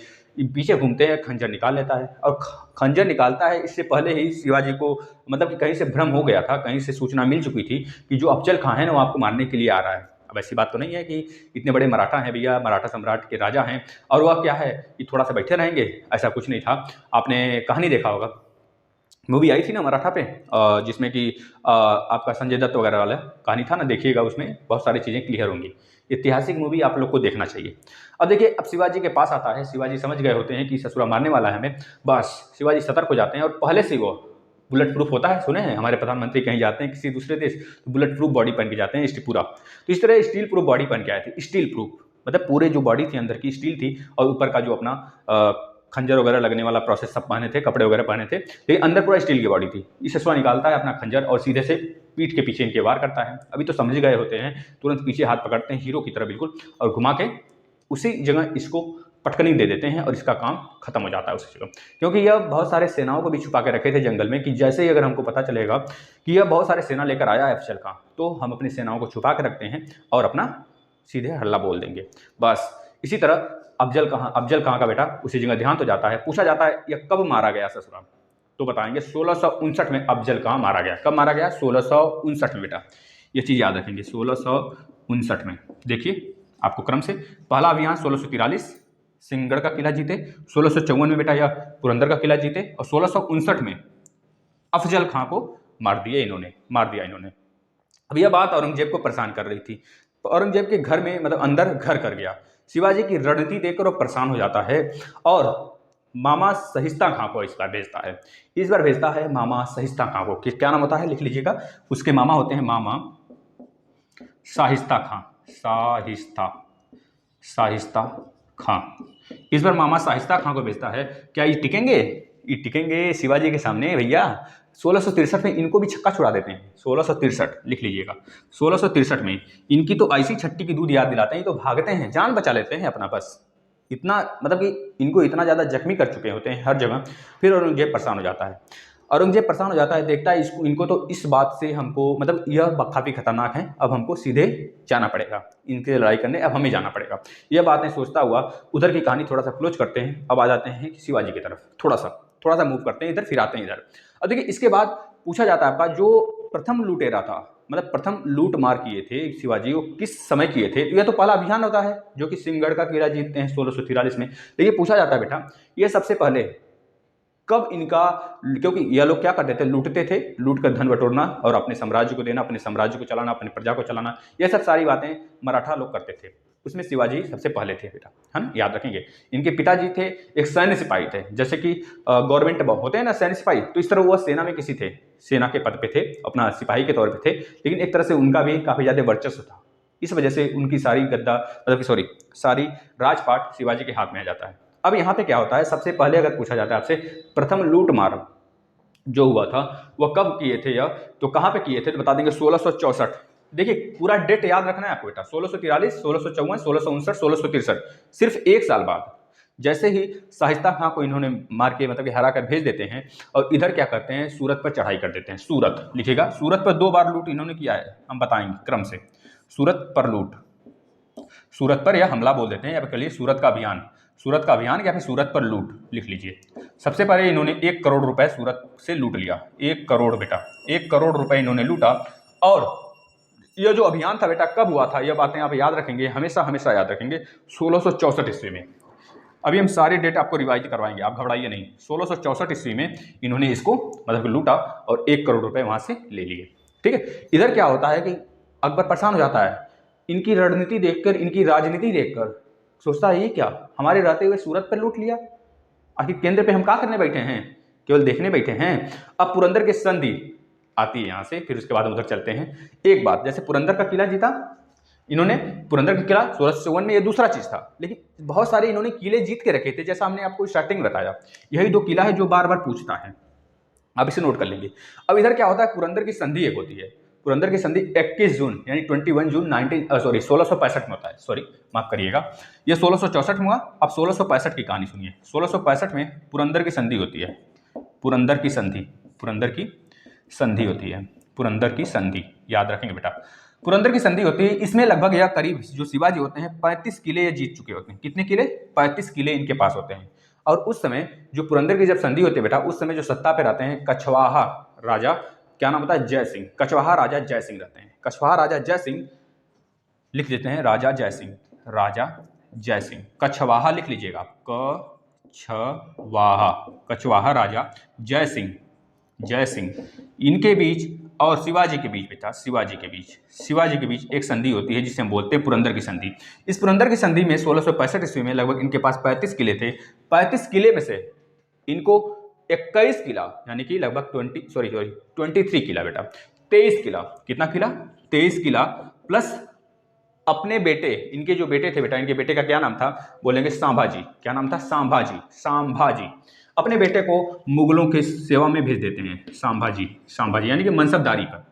पीछे घूमते हैं, खंजर निकाल लेता है। और खंजर निकालता है, इससे पहले ही शिवाजी को मतलब कि कहीं से भ्रम हो गया था, कहीं से सूचना मिल चुकी थी कि जो अफजल खां है ना, वो आपको मारने के लिए आ रहा है। अब ऐसी बात तो नहीं है कि इतने बड़े मराठा हैं भैया, मराठा सम्राट के राजा हैं और वह क्या है कि थोड़ा सा बैठे रहेंगे, ऐसा कुछ नहीं था। आपने कहानी देखा होगा, मूवी आई थी ना मराठा पे, जिसमें कि आपका संजय दत्त वगैरह वाला कहानी था ना, देखिएगा, उसमें बहुत सारी चीज़ें क्लियर होंगी। ऐतिहासिक मूवी आप लोग को देखना चाहिए। अब देखिए, अब शिवाजी के पास आता है, शिवाजी समझ गए होते हैं कि ससुरा मारने वाला है हमें, बस शिवाजी सतर्क हो जाते हैं और पहले से वो बुलेट प्रूफ होता है, सुने हैं हमारे प्रधानमंत्री कहीं जाते हैं किसी दूसरे देश तो बुलेट प्रूफ बॉडी पहन के जाते हैं, पूरा। तो इस तरह स्टील प्रूफ बॉडी पहन के आए थे, स्टील प्रूफ मतलब पूरे जो बॉडी थी अंदर की स्टील थी और ऊपर का जो अपना खंजर वगैरह लगने वाला प्रोसेस सब पहने थे, कपड़े वगैरह पहने थे, लेकिन अंदर पूरा स्टील की बॉडी थी। इस ससुरा निकालता है अपना खंजर और सीधे से पीठ के पीछे इनके वार करता है। अभी तो समझ गए होते हैं, तुरंत पीछे हाथ पकड़ते हैं हीरो की तरह बिल्कुल, और घुमा के उसी जगह इसको पटकनी दे देते हैं और इसका काम खत्म हो जाता है उसी जगह। क्योंकि यह बहुत सारे सेनाओं को भी छुपा के रखे थे जंगल में कि जैसे ही अगर हमको पता चलेगा कि यह बहुत सारे सेना लेकर आया है अफजल खां, तो हम अपनी सेनाओं को छुपा के रखते हैं और अपना सीधे हल्ला बोल देंगे। बस इसी तरह अफजल खां का बेटा उसी जगह देहांत हो जाता है। पूछा जाता है यह कब मारा गया ससुराल, तो बताएंगे 1659 में अफजल खां मारा गया। कब मारा गया? 1659 में बेटा, ये चीज़ याद रखेंगे, 1659 में। देखिए आपको क्रम से, पहला अभियान 1643 सिंहगढ़ का किला जीते, 1654 में बेटा यह पुरंदर का किला जीते और 1659 में अफजल खां को मार दिया इन्होंने। अब यह बात औरंगजेब को परेशान कर रही थी। औरंगजेब के घर में, मतलब अंदर घर कर गया। शिवाजी की रणनीति देखकर वो परेशान हो जाता है और मामा सहिस्ता खां को इस बार भेजता है मामा सहिस्ता खां को। क्या नाम होता है, लिख लीजिएगा। उसके मामा होते हैं मामा साहिस्ता खां। इस बार मामा साहिस्ता खां को भेजता है। क्या ये टिकेंगे शिवाजी के सामने भैया? 1663 में इनको भी छक्का छुड़ा देते हैं। 1663 लिख लीजिएगा। 1663 में इनकी तो ऐसी छट्टी की दूध याद दिलाते हैं, तो भागते हैं, जान बचा लेते हैं अपना। बस इतना, मतलब कि इनको इतना ज़्यादा जख्मी कर चुके होते हैं हर जगह। फिर औरंगजेब परेशान हो जाता है, देखता है इनको तो इस बात से हमको, मतलब यह काफ़ी खतरनाक है, अब हमको सीधे जाना पड़ेगा, इनके लड़ाई करने अब हमें जाना पड़ेगा। यह बातें सोचता हुआ उधर की कहानी थोड़ा सा क्लोज करते हैं। अब आ जाते हैं शिवाजी की तरफ, थोड़ा सा मूव करते हैं इधर, फिर आते हैं इधर। अब देखिए, इसके बाद पूछा जाता है आपका, जो प्रथम लुटेरा था, मतलब प्रथम लूट मार किए थे शिवाजी, वो किस समय किए थे? तो यह तो पहला अभियान होता है जो कि सिंहगढ़ का किला जीतते हैं 1643 में। तो ये पूछा जाता है बेटा, ये सबसे पहले कब इनका, क्योंकि यह लोग क्या करते थे, लूटते थे, लूट कर धन बटोरना और अपने साम्राज्य को देना, अपने साम्राज्य को चलाना, अपनी प्रजा को चलाना, ये सब सारी बातें मराठा लोग करते थे। उसमें शिवाजी सबसे पहले थे बेटा, है ना, याद रखेंगे। इनके पिताजी थे एक सैन्य सिपाही थे, जैसे कि गवर्नमेंट होते हैं ना सैन्य सिपाही, तो इस तरह वह सेना में किसी थे, सेना के पद पे थे, अपना सिपाही के तौर पे थे, लेकिन एक तरह से उनका भी काफ़ी ज़्यादा वर्चस्व था। इस वजह से उनकी सारी राजपाट शिवाजी के हाथ में आ जाता है। अब यहाँ पे क्या होता है, सबसे पहले अगर पूछा जाता है आपसे, प्रथम लूट मार जो हुआ था वह कब किए थे, या तो कहाँ पे किए थे, तो बता देंगे 1664। देखिए पूरा डेट याद रखना है आपको बेटा, 1643, 1654, 1659, 1663, सिर्फ एक साल बाद। जैसे ही शाहिस्ता खां को इन्होंने मार के, मतलब कि हरा कर भेज देते हैं, और इधर क्या करते हैं, सूरत पर चढ़ाई कर देते हैं। सूरत लिखिएगा, सूरत पर 2 बार लूट इन्होंने किया है, हम बताएंगे क्रम से। सूरत पर लूट, सूरत पर यह हमला बोल देते हैं, या फिर कहिए सूरत का अभियान या फिर सूरत पर लूट, लिख लीजिए। सबसे पहले इन्होंने 1 करोड़ रुपए सूरत से लूट लिया। 1 करोड़ बेटा, 1 करोड़ रुपए इन्होंने लूटा। और यह जो अभियान था बेटा कब हुआ था, यह बातें आप याद रखेंगे, हमेशा याद रखेंगे, 1664 ईस्वी में। अभी हम सारे डेट आपको रिवाइज करवाएंगे, आप घबराइए नहीं। 1664 ईस्वी में इन्होंने इसको मतलब लूटा और 1 करोड़ रुपए वहां से ले लिए। ठीक है, इधर क्या होता है कि अकबर परेशान हो जाता है, इनकी रणनीति देखकर, इनकी राजनीति देखकर सोचता है ये क्या, हमारे रहते हुए सूरत पर लूट लिया, आखिर केंद्र पे हम क्या करने बैठे हैं, केवल देखने बैठे हैं। अब पुरंदर की संधि आती है यहाँ से, फिर उसके बाद हम उधर चलते हैं। एक बात, जैसे पुरंदर का किला जीता इन्होंने, पुरंदर का किला 1654 में, ये दूसरा चीज था, लेकिन बहुत सारे इन्होंने किले जीत के रखे थे, जैसा हमने आपको स्टार्टिंग में बताया। यही दो किला है जो बार बार पूछता है, आप इसे नोट कर लेंगे। अब इधर क्या होता है, पुरंदर की संधि एक होती है। पुरंदर की संधि 21 जून यानी 21 जून 1665 में होता है, सॉरी माफ करिएगा, ये 1664 में हुआ। अब 1665 की कहानी सुनिए। 1665 में पुरंदर की संधि होती है, पुरंदर की संधि, पुरंदर की संधि होती है, पुरंदर की संधि याद रखेंगे बेटा। पुरंदर की संधि होती है, इसमें लगभग या करीब जो शिवाजी होते हैं 35 किले ये जीत चुके होते हैं। कितने किले? 35 किले इनके पास होते हैं। और उस समय जो पुरंदर की जब संधि होती है बेटा, उस समय जो सत्ता पे रहते हैं कछवाहा राजा, क्या नाम होता है? जय सिंह। कछवाहा राजा जय सिंह रहते हैं। कछवाहा राजा जय सिंह, लिख देते हैं राजा जय सिंह, राजा जय सिंह। कछवाहा लिख लीजिएगा, कछवाहा, कछवाहा राजा जय सिंह, जय सिंह, इनके बीच और शिवाजी के बीच बेटा, शिवाजी के बीच, शिवाजी के बीच एक संधि होती है जिसे हम बोलते हैं पुरंदर की संधि। इस पुरंदर की संधि में 1665 ईस्वी में लगभग इनके पास 35 किले थे। 35 किले में से इनको 21 किला यानी कि लगभग 23 किला बेटा, 23 किला, कितना किला? 23 किला प्लस अपने बेटे, इनके जो बेटे थे बेटा, इनके बेटे का क्या नाम था? बोलेंगे सांभाजी। क्या नाम था? सांभाजी, सांभाजी। अपने बेटे को मुगलों के सेवा में भेज देते हैं, सांभाजी, सांभाजी यानी कि मनसबदारी पर,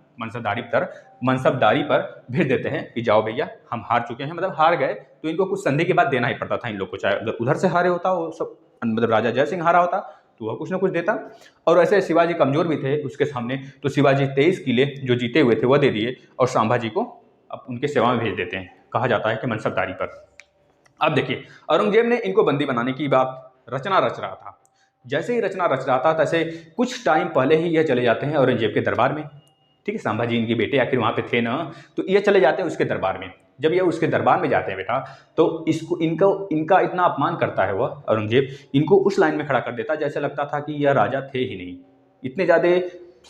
मनसबदारी पर भेज देते हैं कि जाओ भैया हम हार चुके हैं, मतलब हार गए तो इनको कुछ संधि के बाद देना ही पड़ता था इन लोग को, चाहे अगर उधर से हारे होता वो सब, मतलब राजा जय सिंह हारा होता तो वह कुछ ना कुछ देता। और ऐसे शिवाजी कमजोर भी थे उसके सामने, तो शिवाजी 23 किले जो जीते हुए थे वह दे दिए और सांभाजी को अब उनके सेवा में भेज देते हैं, कहा जाता है कि मनसबदारी पर। अब देखिए, औरंगजेब ने इनको बंदी बनाने की बात रचना रच रहा था। जैसे ही रचना रच रहा था तैसे कुछ टाइम पहले ही यह चले जाते हैं औरंगजेब के दरबार में। ठीक है, संभाजी इनके बेटे आखिर वहाँ पे थे ना, तो ये चले जाते हैं उसके दरबार में। जब ये उसके दरबार में जाते हैं बेटा, तो इसको इनका इतना अपमान करता है वह औरंगजेब, इनको उस लाइन में खड़ा कर देता जैसे लगता था कि यह राजा थे ही नहीं। इतने ज़्यादा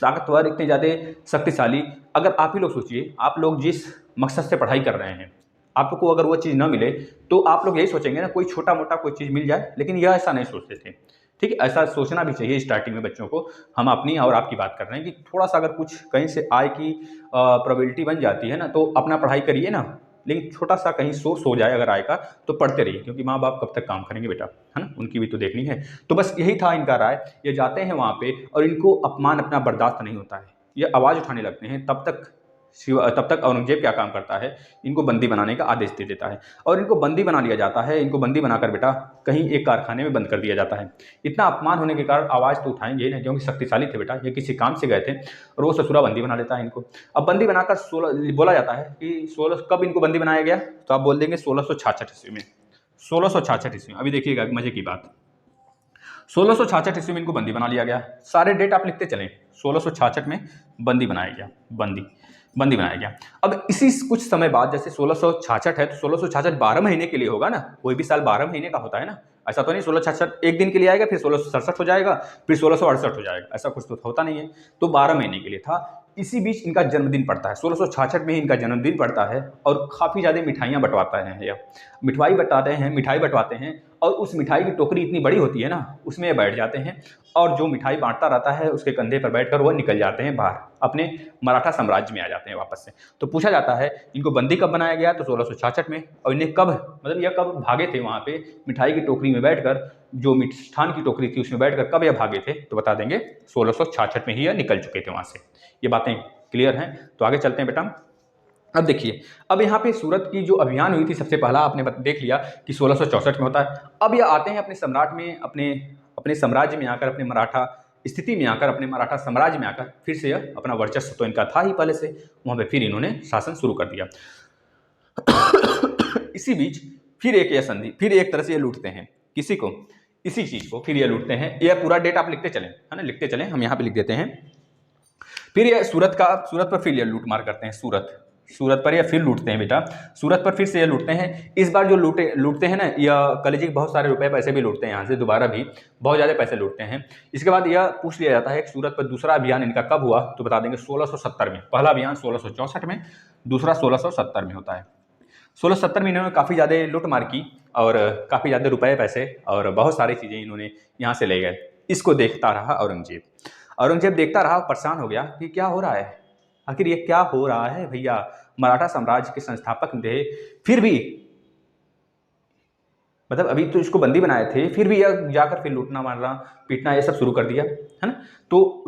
ताकतवर, इतने ज़्यादा शक्तिशाली। अगर आप ही लोग सोचिए, आप लोग जिस मकसद से पढ़ाई कर रहे हैं, आपको अगर वो चीज़ ना मिले तो आप लोग यही सोचेंगे ना कोई छोटा मोटा कोई चीज़ मिल जाए, लेकिन यह ऐसा नहीं सोचते थे। ठीक है, ऐसा सोचना भी चाहिए स्टार्टिंग में बच्चों को। हम अपनी और आपकी बात कर रहे हैं कि थोड़ा सा अगर कुछ कहीं से आय की प्रोबेबिलिटी बन जाती है ना, तो अपना पढ़ाई करिए ना, लेकिन छोटा सा कहीं सोर्स हो जाए अगर आय का तो पढ़ते रहिए, क्योंकि माँ बाप कब तक काम करेंगे बेटा, है ना, उनकी भी तो देखनी है। तो बस यही था इनका राय। ये जाते हैं वहाँ पे और इनको अपमान अपना बर्दाश्त नहीं होता है, ये आवाज़ उठाने लगते हैं। तब तक औरंगजेब क्या काम करता है, इनको बंदी बनाने का आदेश दे देता है और इनको बंदी बना लिया जाता है। इनको बंदी बनाकर बेटा कहीं एक कारखाने में बंद कर दिया जाता है। इतना अपमान होने के कारण आवाज़ तो उठाएंगे ही नहीं, क्योंकि शक्तिशाली थे बेटा, ये किसी काम से गए थे और वो ससुरा बंदी बना लेता है इनको। अब बंदी बनाकर 16 बोला जाता है कि 16 कब इनको बंदी बनाया गया, तो आप बोल देंगे 1666 ईस्वी में। 1666 ईस्वी में, अभी देखिएगा मजे की बात, 1666 ईस्वी में इनको बंदी बना लिया गया। सारे डेट आप लिखते चलें, 1666 में बंदी बनाया गया, बंदी बनाया गया। अब इसी कुछ समय बाद, जैसे 1666 है तो 1666 12 महीने के लिए होगा ना, कोई भी साल 12 महीने का होता है ना, ऐसा तो नहीं 1666 एक दिन के लिए आएगा फिर 1667 हो जाएगा फिर 1668 हो जाएगा, ऐसा कुछ तो होता नहीं है। तो 12 महीने के लिए था। इसी बीच इनका जन्मदिन पड़ता है, 1666 में ही इनका जन्मदिन पड़ता है और काफ़ी ज़्यादा मिठाइयाँ बंटवाता है यह, मिठाई बंटवाते हैं और उस मिठाई की टोकरी इतनी बड़ी होती है ना, उसमें बैठ जाते हैं और जो मिठाई बांटता रहता है उसके कंधे पर बैठकर वो निकल जाते हैं बाहर, अपने मराठा साम्राज्य में आ जाते हैं वापस से। तो पूछा जाता है इनको बंदी कब बनाया गया, तो 1666 में। और इन्हें कब, मतलब यह कब भागे थे वहाँ पे मिठाई की टोकरी में बैठकर, जो मिष्ठान की टोकरी थी उसमें बैठकर कब यह भागे थे, तो बता देंगे 1666 में ही यह निकल चुके थे वहाँ से। ये बातें क्लियर हैं, तो आगे चलते हैं बेटा। अब देखिए, अब यहाँ पे सूरत की जो अभियान हुई थी सबसे पहला आपने देख लिया कि 1664 में होता है। अब ये आते हैं अपने सम्राट में, अपने साम्राज्य में आकर, अपने मराठा स्थिति में आकर, अपने मराठा साम्राज्य में आकर फिर से यह अपना वर्चस्व तो इनका था ही पहले से, वहाँ पे फिर इन्होंने शासन शुरू कर दिया। इसी बीच फिर एक यह संधि, फिर एक तरह से ये लूटते हैं किसी को, इसी चीज़ को फिर ये लूटते हैं। यह पूरा डेट आप लिखते चलें, है ना, लिखते चलें, हम यहाँ पे लिख देते हैं। फिर ये सूरत पर फिर ये लूट मार करते हैं, सूरत पर ये फिर लूटते हैं बेटा, सूरत पर फिर से ये लूटते हैं। इस बार जो लूटते हैं ना, या कलेजी बहुत सारे रुपए पैसे भी लूटते हैं यहाँ से, दोबारा भी बहुत ज़्यादा पैसे लूटते हैं। इसके बाद यह पूछ लिया जाता है कि सूरत पर दूसरा अभियान इनका कब हुआ, तो बता देंगे 1670 में। पहला अभियान 1664 में, दूसरा 1670 में होता है। 1670 में इन्होंने काफ़ी ज़्यादा लूट मार की और काफ़ी ज़्यादा रुपए पैसे और बहुत सारी चीज़ें इन्होंने यहाँ से ले गए। इसको देखता रहा औरंगजेब। औरंगजेब देखता रहा, परेशान हो गया कि क्या हो रहा है, आखिर ये क्या हो रहा है भैया। मराठा साम्राज्य के संस्थापक थे, फिर भी मतलब अभी तो इसको बंदी बनाए थे, फिर भी यह जाकर फिर लूटना मारना पीटना ये सब शुरू कर दिया, है ना। तो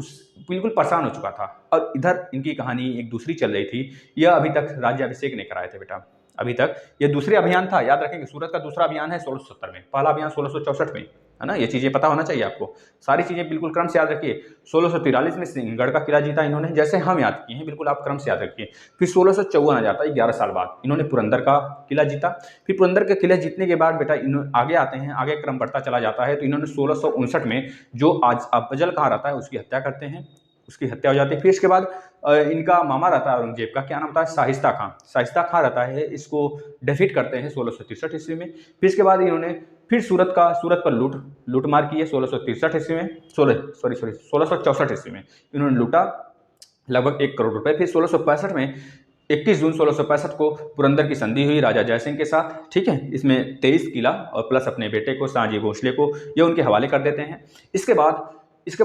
बिल्कुल परेशान हो चुका था। और इधर इनकी कहानी एक दूसरी चल रही थी। यह अभी तक राज्याभिषेक नहीं कराए थे बेटा, अभी तक ये दूसरे अभियान था। याद रखेंगे, सूरत का दूसरा अभियान है 1670 में, पहला अभियान 1664 में, है ना। ये चीज़ें पता होना चाहिए आपको, सारी चीज़ें बिल्कुल क्रम से याद रखिए। 1643 में सिंहगढ़ का किला जीता इन्होंने, जैसे हम याद किए हैं, बिल्कुल आप क्रम से याद रखिए। फिर 1654 आ जाता है, 11 साल बाद इन्होंने पुरंदर का किला जीता। फिर पुरंदर के किले जीतने के बाद बेटा इन्होंने आगे आते हैं, आगे क्रम बढ़ता चला जाता है। तो इन्होंने 1659 में जो आज अफजल खां रहता है उसकी हत्या करते हैं, उसकी हत्या हो जाती है। फिर इसके बाद इनका मामा रहता है औरंगजेब का, क्या नाम था, शाहिस्ता खां। शाहिस्ता खां रहता है, इसको डिफीट करते हैं 1663 ईस्वी में। फिर इसके बाद इन्होंने फिर सूरत पर लूटमार की है 1663 ईस्वी में, 1664 ईस्वी में इन्होंने लूटा लगभग 1 करोड़ रुपए। फिर 1665 में 21 जून 1665 को पुरंदर की संधि हुई राजा जयसिंह के साथ, ठीक है। इसमें 23 किला और प्लस अपने बेटे को शाहजी भोसले को ये उनके हवाले कर देते हैं। इसके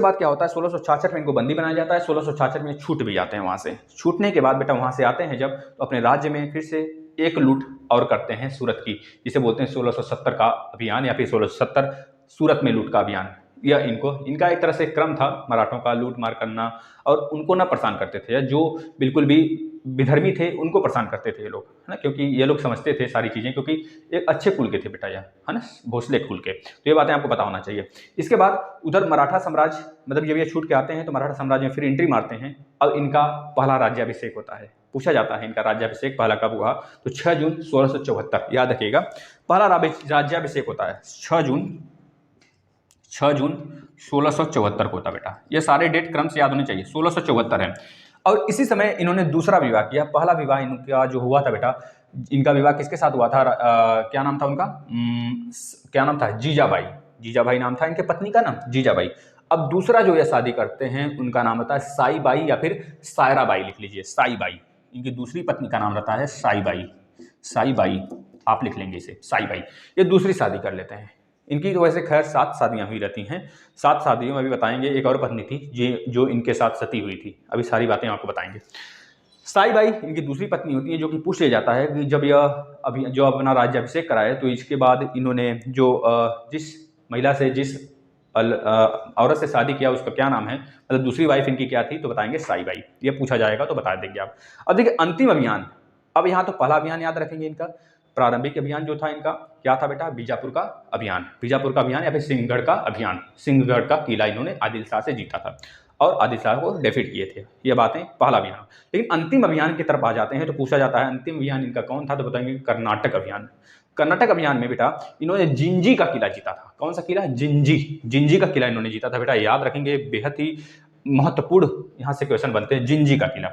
बाद क्या होता है, 1666 में इनको बंदी बनाया जाता है। 1666 में छूट भी जाते हैं वहाँ से। छूटने के बाद बेटा वहाँ से आते हैं जब, तो अपने राज्य में फिर से एक लूट और करते हैं सूरत की, जिसे बोलते हैं 1670 का अभियान, या फिर 1670 सूरत में लूट का अभियान। यह इनका एक तरह से क्रम था मराठों का लूट मार करना, और उनको ना परेशान करते थे, जो बिल्कुल भी विधर्मी थे उनको परेशान करते थे ये लोग, है ना। क्योंकि ये लोग समझते थे सारी चीज़ें, क्योंकि एक अच्छे कुल के थे बेटा यह, है ना, भोसले कुल के। तो ये बातें आपको पता होना चाहिए। इसके बाद उधर मराठा साम्राज्य, मतलब जब ये छूट के आते हैं तो मराठा साम्राज्य में फिर एंट्री मारते हैं। अब इनका पहला राज्याभिषेक होता है। पूछा जाता है इनका राज्याभिषेक पहला कब हुआ, तो 6 जून 1674, याद रखिएगा, पहला राज्याभिषेक होता है 6 जून 1674 को होता बेटा। ये सारे डेट क्रम से याद होने चाहिए, 1674 है। और इसी समय इन्होंने दूसरा विवाह किया। पहला विवाह इनका जो हुआ था बेटा, इनका विवाह किसके साथ हुआ था, क्या नाम था उनका, क्या नाम था, जीजाबाई। जीजाबाई नाम था इनके पत्नी का नाम, जीजाबाई। अब दूसरा जो ये शादी करते हैं उनका नाम होता है साईबाई, या फिर सायराबाई लिख लीजिए, साईबाई। इनकी दूसरी पत्नी का नाम रहता है साईबाई। साईबाई आप लिख लेंगे इसे, साईबाई। ये दूसरी शादी कर लेते हैं। इनकी तो वैसे खैर 7 शादियां हुई रहती हैं। 7 शादियों में अभी बताएंगे। एक और पत्नी थी जो इनके साथ सती हुई थी, अभी सारी बातें आपको बताएंगे। साईबाई इनकी दूसरी पत्नी होती है, जो कि पूछ लिया जाता है कि जब जो अपना राज्याभिषेक कराए, तो इसके बाद इन्होंने जो जिस महिला से, जिस औरत से शादी किया उसका क्या नाम है, मतलब दूसरी वाइफ इनकी क्या थी, तो बताएंगे साईबाई। ये पूछा जाएगा तो बता देंगे आप। अब देखिए अंतिम अभियान। अब यहाँ तो पहला अभियान याद रखेंगे इनका, प्रारंभिक अभियान जो था इनका क्या था बेटा, बीजापुर का अभियान। बीजापुर का अभियान या फिर सिंहगढ़ का अभियान। सिंहगढ़ का किला इन्होंने आदिल शाह से जीता था और आदिल शाह को डिफीट किए थे। ये बातें पहला अभियान। लेकिन अंतिम अभियान की तरफ आ जाते हैं तो पूछा जाता है अंतिम अभियान इनका कौन था, तो बताएंगे कर्नाटक अभियान। कर्नाटक अभियान में बेटा इन्होंने जिंजी का किला जीता था। कौन सा किला, जिंजी का किला इन्होंने जीता था बेटा, याद रखेंगे, बेहद ही महत्वपूर्ण यहाँ से क्वेश्चन बनते हैं। जिंजी का किला,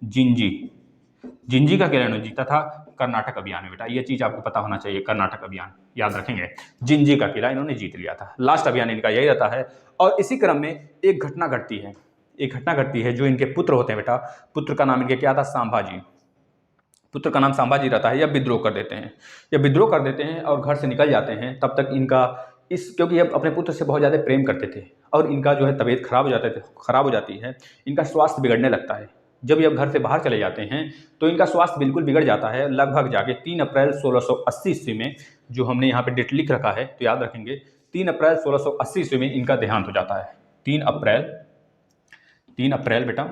जिंजी का किला इन्होंने जीता था कर्नाटक अभियान में बेटा। ये चीज आपको पता होना चाहिए, कर्नाटक अभियान याद रखेंगे, जिंजी का किला इन्होंने जीत लिया था। लास्ट अभियान इनका यही रहता है। और इसी क्रम में एक घटना घटती है जो इनके पुत्र होते हैं बेटा। पुत्र का नाम इनके क्या था, संभाजी। पुत्र का नाम संभाजी रहता है। यह विद्रोह कर देते हैं और घर से निकल जाते हैं। तब तक इनका क्योंकि ये अपने पुत्र से बहुत ज़्यादा प्रेम करते थे, और इनका जो है तबीयत खराब हो जाती है, इनका स्वास्थ्य बिगड़ने लगता है। जब ये घर से बाहर चले जाते हैं तो इनका स्वास्थ्य बिल्कुल बिगड़ जाता है। लगभग जाके 3 अप्रैल 1680 ईस्वी में, जो हमने यहाँ पे डेट लिख रखा है तो याद रखेंगे, 3 अप्रैल 1680 ईस्वी में इनका देहांत हो जाता है। 3 अप्रैल बेटा,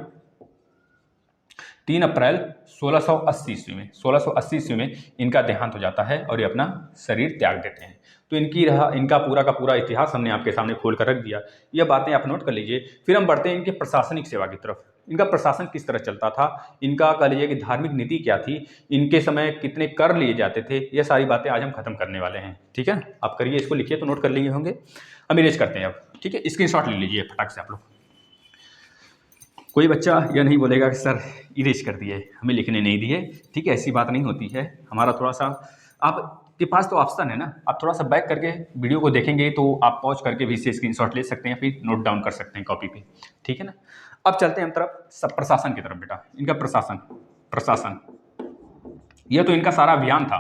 3 अप्रैल 1680 ईस्वी में इनका देहांत हो जाता है और ये अपना शरीर त्याग देते हैं। तो इनका पूरा का पूरा इतिहास हमने आपके सामने खोल कर रख दिया। ये बातें आप नोट कर लीजिए। फिर हम बढ़ते हैं इनके प्रशासनिक सेवा की तरफ। इनका प्रशासन किस तरह चलता था, इनका कह लीजिए कि धार्मिक नीति क्या थी, इनके समय कितने कर लिए जाते थे, ये सारी बातें आज हम खत्म करने वाले हैं। ठीक है, आप करिए, इसको लिखिए तो नोट कर लिए होंगे। हम इरेज करते हैं अब, ठीक है, स्क्रीनशॉट ले लीजिए फटाक से आप लोग। कोई बच्चा यह नहीं बोलेगा कि सर इरेज कर दिए, हमें लिखने नहीं दिए। ठीक है, ऐसी बात नहीं होती है। हमारा थोड़ा सा, आपके पास तो ऑप्शन है ना, आप थोड़ा सा बैक करके वीडियो को देखेंगे तो आप पॉज करके भी इससे स्क्रीनशॉट ले सकते हैं, फिर नोट डाउन कर सकते हैं कॉपी पे। ठीक है ना। अब चलते हैं हम तरफ सब प्रशासन की तरफ बेटा। इनका प्रशासन यह तो इनका सारा अभियान था।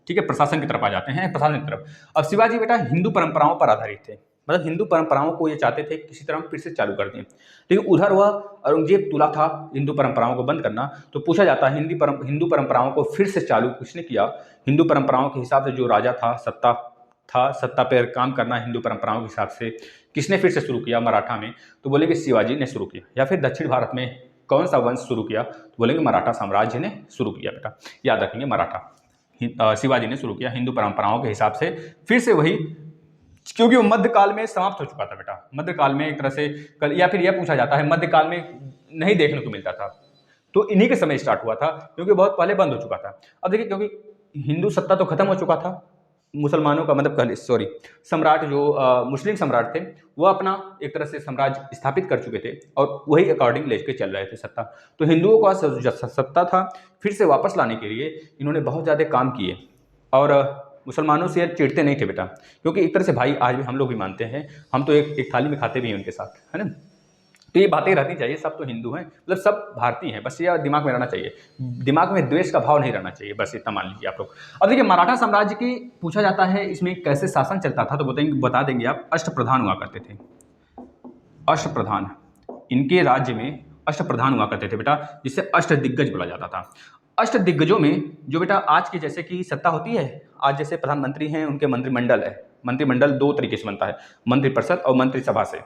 ठीक है, प्रशासन की तरफ आ जाते हैं। प्रशासन की तरफ अब शिवाजी बेटा हिंदू परंपराओं पर आधारित थे। मतलब हिंदू परंपराओं को ये चाहते थे किसी तरह फिर से चालू कर दें। लेकिन उधर वह औरंगजेब तुला था हिंदू परंपराओं को बंद करना। तो पूछा जाता है हिंदू परंपराओं को फिर से चालू किसने किया? हिंदू परंपराओं के हिसाब से जो राजा था, सत्ता पर काम करना हिंदू परंपराओं के हिसाब से किसने फिर से शुरू किया मराठा में? तो बोलेंगे शिवाजी ने शुरू किया। या फिर दक्षिण भारत में कौन सा वंश शुरू किया? तो बोलेंगे मराठा साम्राज्य ने शुरू किया। बेटा याद रखेंगे, मराठा शिवाजी ने शुरू किया हिंदू परंपराओं के हिसाब से फिर से वही, क्योंकि वो मध्यकाल में समाप्त हो चुका था। बेटा मध्यकाल में एक तरह से या फिर यह पूछा जाता है मध्यकाल में नहीं देखने को मिलता था, तो इन्हीं के समय स्टार्ट हुआ था, क्योंकि बहुत पहले बंद हो चुका था। अब देखिए, क्योंकि हिंदू सत्ता तो खत्म हो चुका था, मुसलमानों का मतलब सम्राट जो मुस्लिम सम्राट थे वो अपना एक तरह से साम्राज्य स्थापित कर चुके थे और वही अकॉर्डिंग लेके चल रहे थे सत्ता। तो हिंदुओं का सत्ता था फिर से वापस लाने के लिए इन्होंने बहुत ज़्यादा काम किए और मुसलमानों से चिढ़ते नहीं थे। बेटा क्योंकि एक तरह से भाई आज भी हम लोग भी मानते हैं, हम तो एक थाली में खाते भी हैं उनके साथ, है ना। तो ये बातें रहनी चाहिए, सब तो हिंदू हैं, मतलब सब भारतीय हैं, बस ये दिमाग में रहना चाहिए, दिमाग में द्वेष का भाव नहीं रहना चाहिए, बस इतना मान लीजिए आप लोग। अब देखिए मराठा साम्राज्य की पूछा जाता है इसमें कैसे शासन चलता था, तो बता देंगे आप, अष्टप्रधान हुआ करते थे। अष्टप्रधान, इनके राज्य में अष्टप्रधान हुआ करते थे बेटा, जिससे अष्टदिग्गज बोला जाता था। अष्टदिग्गजों में जो बेटा आज की जैसे कि सत्ता होती है, आज जैसे प्रधानमंत्री हैं उनके मंत्रिमंडल है, मंत्रिमंडल दो तरीके से बनता है, मंत्रिपरिषद और मंत्रिसभा से,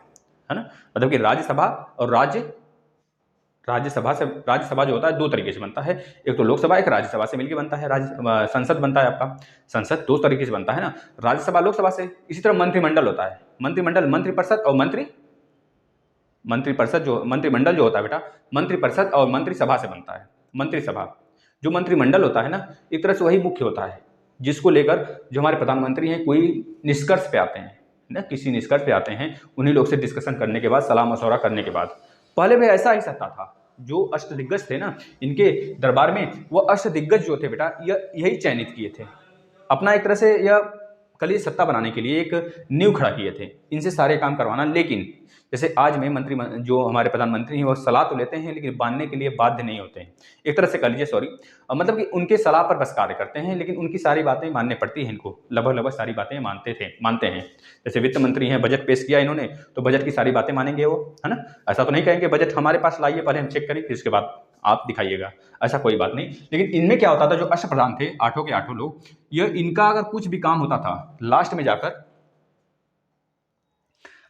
है ना। मतलब कि राज्यसभा और राज्यसभा जो होता है दो तरीके से बनता है, एक तो लोकसभा एक राज्यसभा से मिलकर बनता है, संसद बनता है आपका, संसद दो तरीके से बनता है ना, राज्यसभा लोकसभा से। इसी तरह मंत्रिमंडल होता है, मंत्रिमंडल मंत्रिपरिषद और मंत्रिमंडल जो होता है बेटा मंत्रिपरिषद और मंत्रिसभा से बनता है। मंत्रिसभा जो मंत्रिमंडल होता है ना, एक तरह से वही मुख्य होता है, जिसको लेकर जो हमारे प्रधानमंत्री हैं कोई निष्कर्ष पे आते हैं ना, किसी निष्कर्ष पे आते हैं, उन्हीं लोग से डिस्कशन करने के बाद, सलाह मशवरा करने के बाद। पहले भी ऐसा ही सत्ता था, जो अष्टदिग्गज थे ना इनके दरबार में, वो अष्टदिग्गज जो थे बेटा यही चयनित किए थे अपना एक तरह से यह कल सत्ता बनाने के लिए एक नींव खड़ा किए थे, इनसे सारे काम करवाना। लेकिन जैसे आज में जो हमारे प्रधानमंत्री हैं वो सलाह तो लेते हैं लेकिन मानने के लिए बाध्य नहीं होते हैं, एक तरह से कह लीजिए मतलब कि उनके सलाह पर बस कार्य करते हैं, लेकिन उनकी सारी बातें मानने पड़ती हैं इनको, लगभग सारी बातें मानते हैं। जैसे वित्त मंत्री हैं, बजट पेश किया इन्होंने, तो बजट की सारी बातें मानेंगे वो, है ना। ऐसा तो नहीं कहेंगे बजट हमारे पास लाइए, पहले हम चेक करें फिर उसके बाद आप दिखाइएगा, ऐसा कोई बात नहीं। लेकिन इनमें क्या होता था, जो अष्टप्रधान थे, आठों के आठों लोग, ये इनका अगर कुछ भी काम होता था, लास्ट में जाकर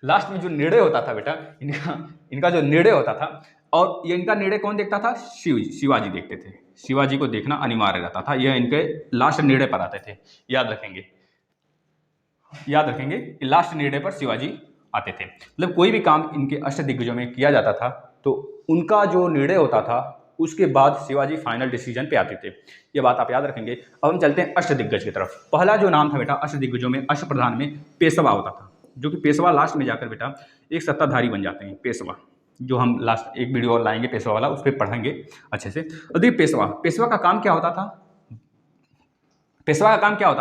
लास्ट में जो निर्णय होता था बेटा, इनका जो निर्णय होता था, और ये इनका निर्णय कौन देखता था? शिवाजी देखते थे। शिवाजी को देखना अनिवार्य रहता था, यह इनके लास्ट निर्णय पर आते थे। याद रखेंगे लास्ट निर्णय पर शिवाजी आते थे। मतलब कोई भी काम इनके अष्टदिग्गजों में किया जाता था तो उनका जो निर्णय होता था उसके बाद शिवाजी फाइनल डिसीजन पे आते थे, ये बात आप याद रखेंगे। अब हम चलते हैं अष्टदिग्गज की तरफ। पहला जो नाम था बेटा अष्टदिग्गजों में, अष्टप्रधान में पेशवा होता था, जो कि पेशवा लास्ट में जाकर बेटा एक सत्ताधारी बन जाते हैं। पेशवा जो हम लास्ट एक वीडियो और लाएंगे पेशवा वाला, उस पर पढ़ेंगे अच्छे से। और देखिए पेशवा का काम क्या होता था,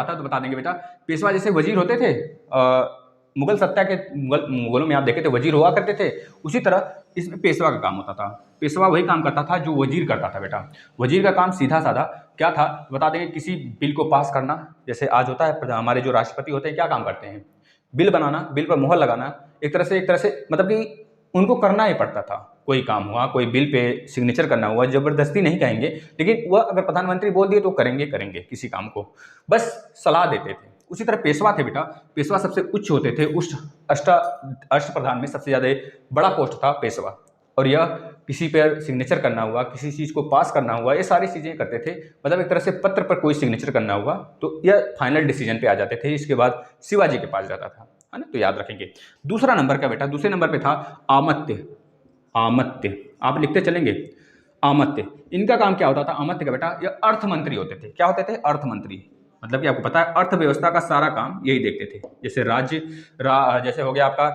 तो बता देंगे बेटा। पेशवा जैसे वजीर होते थे, मुगल सत्ता के मुगलों में आप देखे थे वजीर हुआ करते थे, उसी तरह इसमें पेशवा का काम होता था। पेशवा वही काम करता था जो वजीर करता था बेटा। वजीर का काम सीधा साधा क्या था बता देंगे, किसी बिल को पास करना, जैसे आज होता है हमारे जो राष्ट्रपति होते हैं क्या काम करते हैं, बिल बनाना, बिल पर मुहर लगाना, एक तरह से मतलब कि उनको करना ही पड़ता था। कोई काम हुआ, कोई बिल पे सिग्नेचर करना हुआ, जबरदस्ती नहीं कहेंगे, लेकिन वह अगर प्रधानमंत्री बोल दिए तो करेंगे किसी काम को, बस सलाह देते थे। उसी तरह पेशवा थे बेटा, पेशवा सबसे उच्च होते थे, उस अष्टप्रधान में सबसे ज़्यादा बड़ा पोस्ट था पेशवा। और यह किसी पर सिग्नेचर करना हुआ, किसी चीज़ को पास करना हुआ, ये सारी चीज़ें करते थे। मतलब एक तरह से पत्र पर कोई सिग्नेचर करना हुआ तो यह फाइनल डिसीजन पे आ जाते थे, इसके बाद शिवाजी के पास जाता था, है ना। तो याद रखेंगे। दूसरा नंबर का बेटा, दूसरे नंबर पे था आमत्य। आप लिखते चलेंगे। आमत्य, इनका काम क्या होता था? आमत्य का बेटा ये अर्थ मंत्री होते थे। क्या होते थे? अर्थ मंत्री। मतलब कि आपको पता है अर्थव्यवस्था का सारा काम यही देखते थे। जैसे जैसे हो गया आपका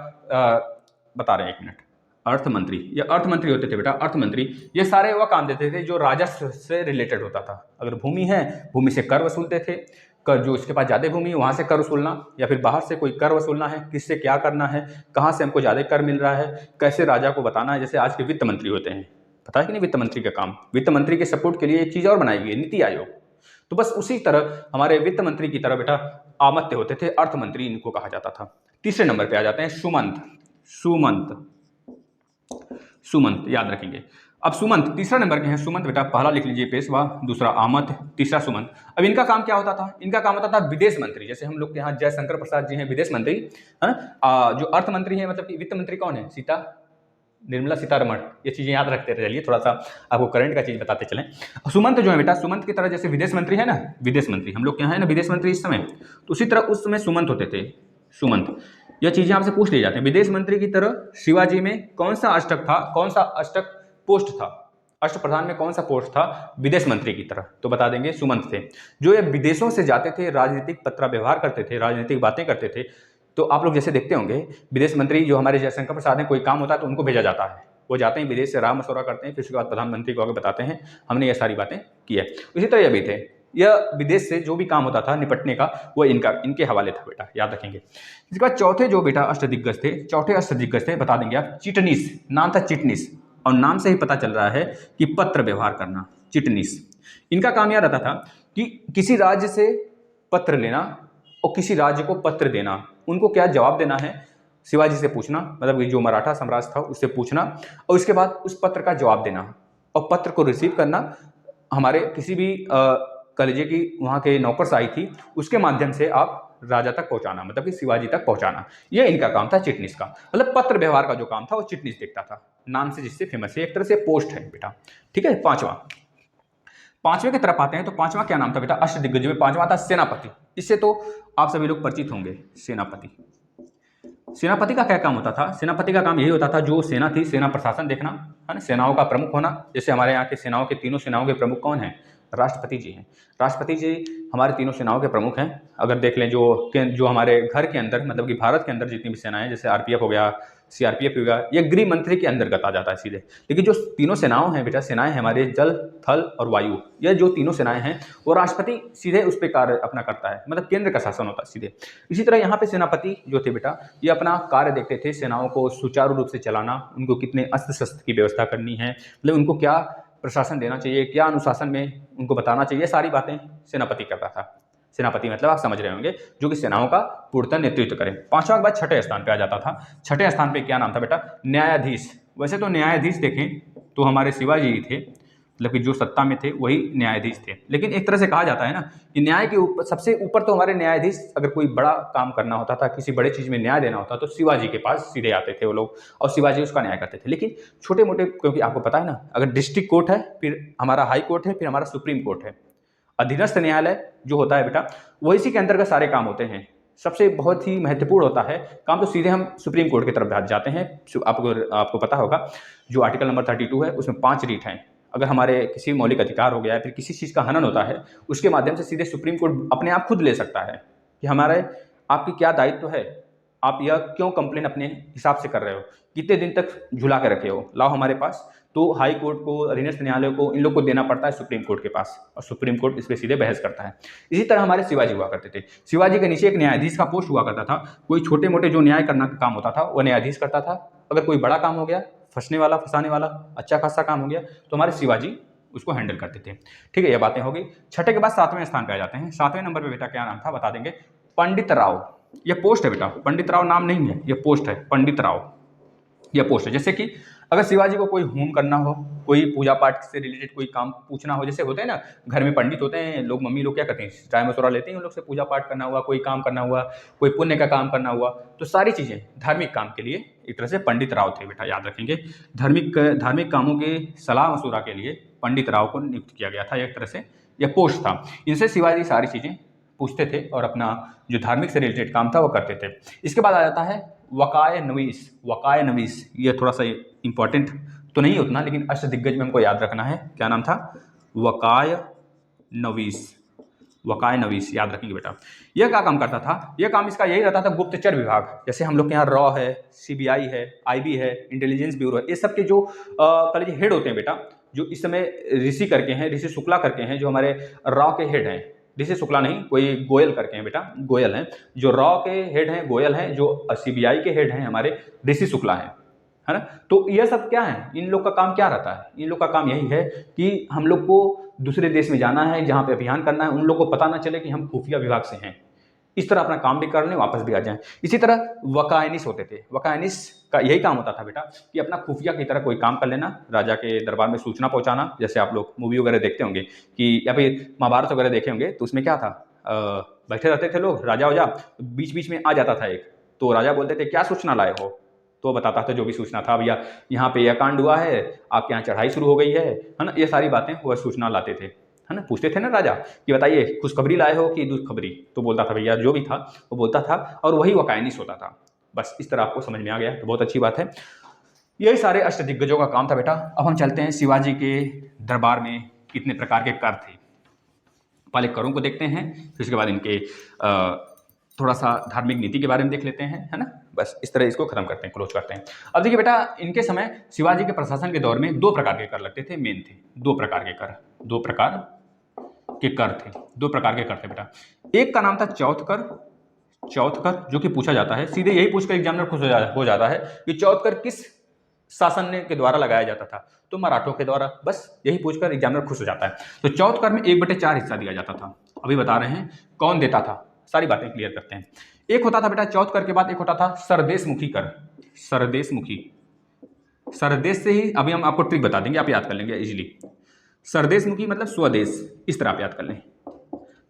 बता रहे हैं, 1 मिनट। अर्थ मंत्री, ये अर्थ मंत्री होते थे बेटा। अर्थ मंत्री ये सारे वह काम देते थे जो राजस्व से रिलेटेड होता था। अगर भूमि है, भूमि से कर वसूलते थे, कर जो इसके पास ज़्यादा भूमि है वहाँ से कर वसूलना, या फिर बाहर से कोई कर वसूलना है, किससे क्या करना है, कहाँ से हमको ज़्यादा कर मिल रहा है, कैसे राजा को बताना है। जैसे आज के वित्त मंत्री होते हैं, पता है कि नहीं वित्त मंत्री का काम? वित्त मंत्री के सपोर्ट के लिए एक चीज़ और बनाई गई है, नीति आयोग। तो बस उसी तरह हमारे वित्त मंत्री की तरह बेटा आमत्य होते थे, अर्थ मंत्री इनको कहा जाता था। तीसरे नंबर पे आ जाते हैं सुमंत। सुमंत, सुमंत याद रखेंगे। अब सुमंत तीसरा नंबर के हैं। सुमंत बेटा पहला लिख लीजिए पेशवा, दूसरा आमद, तीसरा सुमंत। अब इनका काम क्या होता था? इनका काम होता था विदेश मंत्री। जैसे हम लोग के यहाँ जयशंकर प्रसाद जी हैं विदेश मंत्री, है ना। जो अर्थ मंत्री हैं, मतलब कि वित्त मंत्री कौन है? निर्मला सीतारमण। ये चीजें याद रखते चलिए, थोड़ा सा आपको करंट का चीज बताते चलें। सुमंत जो है बेटा, सुमंत की तरह जैसे विदेश मंत्री है ना, विदेश मंत्री हम लोग के यहाँ है ना विदेश मंत्री इस समय, तो उसी तरह उस समय सुमंत होते थे, सुमंत। यह चीजें आपसे पूछ ली जाती हैं। विदेश मंत्री की तरह शिवाजी में कौन सा अष्टक था, कौन सा अष्टक पोस्ट था, अष्टप्रधान में कौन सा पोस्ट था विदेश मंत्री की तरह? तो बता देंगे सुमंत थे। जो ये विदेशों से जाते थे, राजनीतिक पत्र व्यवहार करते थे, राजनीतिक बातें करते थे। तो आप लोग जैसे देखते होंगे विदेश मंत्री जो हमारे जयशंकर प्रसाद हैं, कोई काम होता है तो उनको भेजा जाता है, वो जाते हैं विदेश से राह मशवरा करते हैं, फिर उसके बाद प्रधानमंत्री को आगे बताते हैं हमने ये सारी बातें की है। इसी तरह ये भी थे, यह विदेश से जो भी काम होता था निपटने का, वो इनके हवाले था बेटा, याद रखेंगे। इसके बाद चौथे जो बेटा अष्टदिग्गज थे, चौथे अष्टदिग्गज थे, बता देंगे आप, चिटनीस। नाम था चिटनीस, और नाम से ही पता चल रहा है कि पत्र व्यवहार करना, चिटनीस। इनका काम यह रहता था कि किसी राज्य से पत्र लेना और किसी राज्य को पत्र देना, उनको क्या जवाब देना है शिवाजी से पूछना, मतलब जो मराठा साम्राज्य था उससे पूछना, और उसके बाद उस पत्र का जवाब देना, और पत्र को रिसीव करना हमारे किसी भी कलेजे की वहाँ के नौकरशाही थी, उसके माध्यम से आप राजा तक पहुंचाना, मतलब कि शिवाजी तक पहुंचाना। ये इनका काम था चिटनीस का, मतलब पत्र व्यवहार का जो काम था वो चिटनीस देखता था, नाम से जिससे फेमस है, एक तरह से पोस्ट है बेटा। ठीक है, पांचवें की तरफ आते हैं। तो पांचवा क्या नाम था बेटा? अष्टदिग्गज में पांचवा था सेनापति। इससे तो आप सभी लोग परिचित होंगे, सेनापति। सेनापति का क्या काम होता था? सेनापति का काम यही होता था, जो सेना थी, सेना प्रशासन देखना, है ना, सेनाओं का प्रमुख होना। जैसे हमारे यहाँ के सेनाओं के, तीनों सेनाओं के प्रमुख कौन है? राष्ट्रपति जी हैं। राष्ट्रपति जी हमारे तीनों सेनाओं के प्रमुख हैं। अगर देख लें जो हमारे घर के अंदर, मतलब कि भारत के अंदर जितनी भी सेनाएं, जैसे आरपीएफ हो गया, सीआरपीएफ हो गया, ये गृह मंत्री के अंतर्गत आ जाता है सीधे। लेकिन जो तीनों सेनाओं हैं बेटा, सेनाएं हमारे जल, थल और वायु, ये जो तीनों सेनाएं हैं, वो राष्ट्रपति सीधे उस पर कार्य अपना करता है, मतलब केंद्र का शासन होता है सीधे। इसी तरह यहाँ पे सेनापति जो थे बेटा, ये अपना कार्य देखते थे, सेनाओं को सुचारू रूप से चलाना, उनको कितने अस्त्र शस्त्र की व्यवस्था करनी है, मतलब उनको क्या प्रशासन देना चाहिए, क्या अनुशासन में उनको बताना चाहिए, सारी बातें सेनापति करता था। सेनापति मतलब आप समझ रहे होंगे, जो कि सेनाओं का पूर्णतः नेतृत्व करे। पांचवा के बाद छठे स्थान पे आ जाता था। छठे स्थान पे क्या नाम था बेटा? न्यायाधीश। वैसे तो न्यायाधीश देखें तो हमारे शिवाजी ही थे, मतलब कि जो सत्ता में थे वही न्यायाधीश थे। लेकिन एक तरह से कहा जाता है ना कि न्याय के ऊपर, सबसे ऊपर तो हमारे न्यायाधीश, अगर कोई बड़ा काम करना होता था, किसी बड़े चीज में न्याय देना होता तो शिवाजी के पास सीधे आते थे वो लोग, और शिवाजी उसका न्याय करते थे। लेकिन छोटे मोटे, क्योंकि आपको पता है ना, अगर डिस्ट्रिक्ट कोर्ट है, फिर हमारा हाई कोर्ट है, फिर हमारा सुप्रीम कोर्ट है, अधीनस्थ न्यायालय जो होता है बेटा, वो इसी के अंतर्गत सारे काम होते हैं। सबसे बहुत ही महत्वपूर्ण होता है काम, तो सीधे हम सुप्रीम कोर्ट की तरफ जाते हैं। आपको पता होगा जो आर्टिकल नंबर 32 है, उसमें 5 रीट हैं। अगर हमारे किसी मौलिक अधिकार हो गया है, फिर किसी चीज़ का हनन होता है, उसके माध्यम से सीधे सुप्रीम कोर्ट अपने आप खुद ले सकता है कि हमारे आपकी क्या दायित्व है, आप यह क्यों कंप्लेन अपने हिसाब से कर रहे हो, कितने दिन तक झुला के रखे हो, लाओ हमारे पास। तो हाई कोर्ट को, अधीनस्थ न्यायालय को, इन लोग को देना पड़ता है सुप्रीम कोर्ट के पास, और सुप्रीम कोर्ट इस पर सीधे बहस करता है। इसी तरह हमारे शिवाजी हुआ करते थे। शिवाजी के नीचे एक न्यायाधीश का पोस्ट हुआ करता था। कोई छोटे मोटे जो न्याय करना का काम होता था वो न्यायाधीश करता था। अगर कोई बड़ा काम हो गया, फंसने वाला, फंसाने वाला, अच्छा खासा काम हो गया, तो हमारे शिवाजी उसको हैंडल करते थे। ठीक है, ये बातें हो गई। छठे के बाद सातवें स्थान पे आ जाते हैं। सातवें नंबर पे बेटा क्या नाम था बता देंगे? पंडित राव। ये पोस्ट है बेटा, पंडित राव नाम नहीं है, ये पोस्ट है, पंडित राव यह पोस्ट है। जैसे कि अगर शिवाजी को कोई होम करना हो, कोई पूजा पाठ से रिलेटेड कोई काम पूछना हो, जैसे होते हैं ना घर में पंडित होते हैं लोग, मम्मी लोग क्या करते हैं, राय मशवरा लेते हैं उन लोग से, पूजा पाठ करना हुआ, कोई काम करना हुआ, कोई पुण्य का काम करना हुआ, तो सारी चीज़ें धार्मिक काम के लिए एक तरह से पंडित राव थे बेटा, याद रखेंगे। धार्मिक कामों के सलाह मशवरा के लिए पंडित राव को नियुक्त किया गया था, एक तरह से यह पोस्ट था। इनसे शिवाजी सारी चीज़ें पूछते थे और अपना जो धार्मिक से रिलेटेड काम था वो करते थे। इसके बाद आ जाता है वकाय नवीस। वकाय नवीस ये थोड़ा सा इंपॉर्टेंट तो नहीं उतना, लेकिन अष्टदिग्गज में हमको याद रखना है। क्या नाम था? वकाय नवीस। वकाय नवीस याद रखेंगे बेटा। यह क्या काम करता था? यह काम इसका यही रहता था, गुप्तचर विभाग। जैसे हम लोग के यहाँ रॉ है, सीबीआई है, आईबी है, इंटेलिजेंस ब्यूरो है, ये सब के जो कॉलेज हेड होते हैं बेटा, जो इस समय ऋषि करके हैं, ऋषि शुक्ला करके हैं, जो हमारे रॉ के हेड हैं। ऋषि शुक्ला नहीं, कोई गोयल करके हैं बेटा, गोयल हैं। जो रॉ के हेड हैं गोयल हैं, जो सीबीआई के हेड हैं हमारे ऋषि शुक्ला हैं, है ना। तो यह सब क्या है, इन लोग का काम क्या रहता है? इन लोग का काम यही है कि हम लोग को दूसरे देश में जाना है, जहाँ पे अभियान करना है, उन लोग को पता ना चले कि हम खुफिया विभाग से हैं। इस तरह अपना काम भी कर लें, वापस भी आ जाएं। इसी तरह वकायनिस होते थे। वकायनिस का यही काम होता था बेटा कि अपना खुफिया की तरह कोई काम कर लेना, राजा के दरबार में सूचना पहुंचाना। जैसे आप लोग मूवी वगैरह देखते होंगे कि या फिर महाभारत वगैरह देखे होंगे, तो उसमें क्या था, बैठे रहते थे लोग, राजा वाजा, बीच बीच में आ जाता था एक, तो राजा बोलते थे क्या सूचना लाए हो, तो बताता था जो भी सूचना था, भैया यहाँ पे यह कांड हुआ है, आपके यहाँ चढ़ाई शुरू हो गई है ना, ये सारी बातें वह सूचना लाते थे, है ना। पूछते थे ना राजा कि बताइए खुशखबरी लाए हो कि दुखखबरी, तो बोलता था भैया जो भी था वो बोलता था, और वही वकायनिस होता था। बस इस तरह आपको समझ में आ गया तो बहुत अच्छी बात है। यही सारे अष्टदिग्गजों का काम था बेटा। अब हम चलते हैं शिवाजी के दरबार में कितने प्रकार के कर थे। पहले करों को देखते हैं, फिर उसके बाद इनके थोड़ा सा धार्मिक नीति के बारे में देख लेते हैं, है ना। बस इस तरह इसको खत्म करते हैं, क्लोज करते हैं। अब देखिए बेटा, इनके समय शिवाजी के प्रशासन के दौर में 2 प्रकार के कर लगते थे, मेन थे 2 प्रकार के कर, 2 प्रकार के कर थे, 2 प्रकार के कर थे बेटा। एक का नाम था चौथ कर, चौथ कर, जो कि पूछा जाता है सीधे, यही पूछकर एग्जामिनर खुश हो जाता है कि चौथ कर किस शासन ने के द्वारा लगाया जाता था, तो मराठों के द्वारा। बस यही पूछकर एग्जामिनर खुश हो जाता है। तो चौथ कर में 1/4 हिस्सा दिया जाता था। अभी बता रहे हैं कौन देता था, सारी बातें क्लियर करते हैं। एक होता था बेटा चौथ कर के बाद एक होता था सरदेशमुखी कर। सरदेशमुखी, सरदेश से ही अभी हम आपको ट्रिक बता देंगे, आप याद कर लेंगे इजीली। सरदेशमुखी मतलब स्वदेश, इस तरह आप याद कर लें।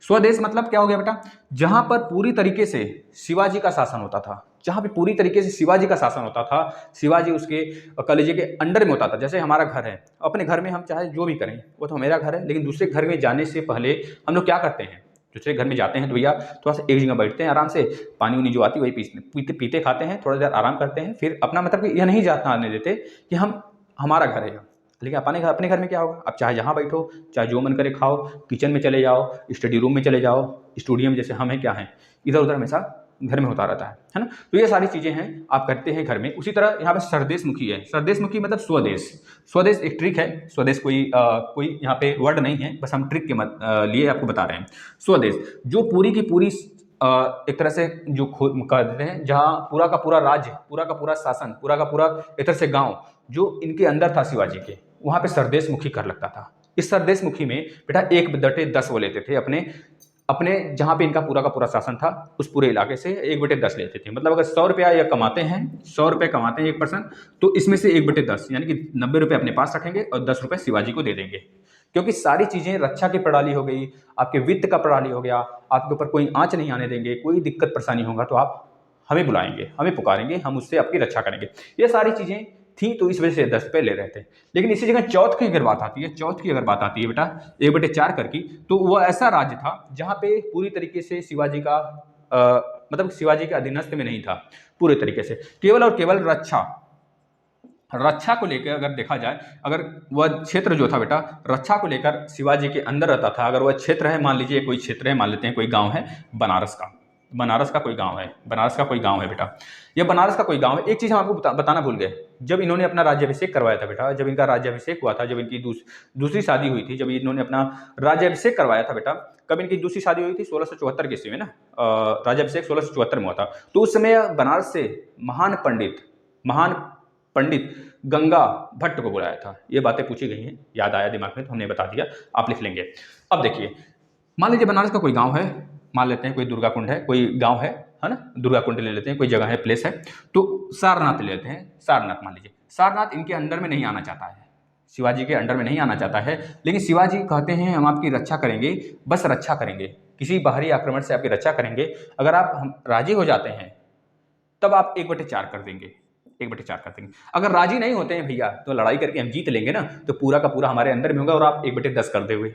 स्वदेश मतलब क्या हो गया बेटा, जहां पर पूरी तरीके से शिवाजी का शासन होता था, जहां पे पूरी तरीके से शिवाजी का शासन होता था, शिवाजी उसके कलेजे के अंडर में होता था। जैसे हमारा घर है, अपने घर में हम चाहे जो भी करें, वो तो मेरा घर है, लेकिन दूसरे घर में जाने से पहले हम लोग क्या करते हैं, दूसरे घर में जाते हैं तो भैया थोड़ा सा एक जगह बैठते हैं आराम से, पानी उनी जो आती वही पीते पीते खाते हैं, थोड़ा देर आराम करते हैं, फिर अपना मतलब कि यह नहीं जाता आने देते कि हम हमारा घर है। लेकिन अपने घर में क्या होगा, आप चाहे जहाँ बैठो, चाहे जो मन करे खाओ, किचन में चले जाओ, स्टडी रूम में चले जाओ, स्टूडियो में जैसे हम हैं क्या हैं, इधर उधर हमेशा घर में होता रहता है ना। तो ये सारी चीज़ें हैं आप करते हैं घर में। उसी तरह यहाँ पे सरदेशमुखी है। सरदेशमुखी मतलब स्वदेश। स्वदेश एक ट्रिक है, स्वदेश कोई यहाँ पे वर्ड नहीं है, बस हम ट्रिक के लिए आपको बता रहे हैं। स्वदेश जो पूरी की पूरी एक तरह से जो कह देते हैं, जहाँ पूरा का पूरा राज्य, पूरा का पूरा शासन, पूरा का पूरा एक तरह से गाँव जो इनके अंदर था शिवाजी के, वहाँ पे सरदेशमुखी कर लगता था। इस सरदेशमुखी में बेटा 1/10 वो लेते थे अपने जहाँ पे इनका पूरा का पूरा शासन था, उस पूरे इलाके से 1/10 लेते थे। मतलब अगर 100 रुपया या कमाते हैं, 100 रुपये कमाते हैं एक पर्सन, तो इसमें से 1/10 यानी कि 90 रुपये अपने पास रखेंगे और 10 रुपये शिवाजी को दे देंगे। क्योंकि सारी चीज़ें, रक्षा की प्रणाली हो गई, आपके वित्त का प्रणाली हो गया, आपके ऊपर कोई आँच नहीं आने देंगे, कोई दिक्कत परेशानी होगा तो आप हमें बुलाएंगे, हमें पुकारेंगे, हम उससे आपकी रक्षा करेंगे। ये सारी चीज़ें थी, तो इस वजह से 10 रुपये ले रहे थे। लेकिन इसी जगह चौथ की अगर बात आती है, चौथ की अगर बात आती है बेटा 1/4 कर की, तो वह ऐसा राज्य था जहाँ पे पूरी तरीके से शिवाजी का मतलब शिवाजी के अधीनस्थ में नहीं था पूरे तरीके से, केवल और केवल रक्षा को लेकर अगर देखा जाए, अगर वह क्षेत्र जो था बेटा रक्षा को लेकर शिवाजी के अंदर रहता था। अगर वह क्षेत्र है, मान लीजिए कोई क्षेत्र है, मान लेते हैं कोई गांव है बनारस का कोई गांव है, बनारस का कोई गांव है बेटा, यह बनारस का कोई गांव है। एक चीज़ हम आपको बताना भूल गए, जब इन्होंने अपना राज्याभिषेक करवाया था बेटा, जब इनका राज्याभिषेक हुआ था, जब इनकी दूसरी शादी हुई थी, जब इन्होंने अपना राज्याभिषेक करवाया था बेटा, कब इनकी दूसरी शादी हुई थी 1674 के ईस्वी में ना, राज्याभिषेक 1674 में हुआ था। तो उस समय बनारस से महान पंडित गंगा भट्ट को बुलाया था। ये बातें पूछी गई हैं, याद आया दिमाग में तो हमने बता दिया, आप लिख लेंगे। अब देखिए, मान लीजिए बनारस का कोई गांव है, मान लेते हैं कोई दुर्गा कुंड है, कोई गांव है ना, दुर्गा कुंड ले लेते हैं, कोई जगह है, प्लेस है, तो सारनाथ ले लेते हैं। सारनाथ मान लीजिए, सारनाथ इनके अंडर में नहीं आना चाहता है, शिवाजी के अंडर में नहीं आना चाहता है, लेकिन शिवाजी कहते हैं हम आपकी रक्षा करेंगे, बस रक्षा करेंगे, किसी बाहरी आक्रमण से आपकी रक्षा करेंगे। अगर आप हम राजी हो जाते हैं तब आप 1/4 कर देंगे, 1/4 कर देंगे। अगर राजी नहीं होते हैं भैया तो लड़ाई करके हम जीत लेंगे ना, तो पूरा का पूरा हमारे अंदर में होगा और आप 1/10 कर देंगे।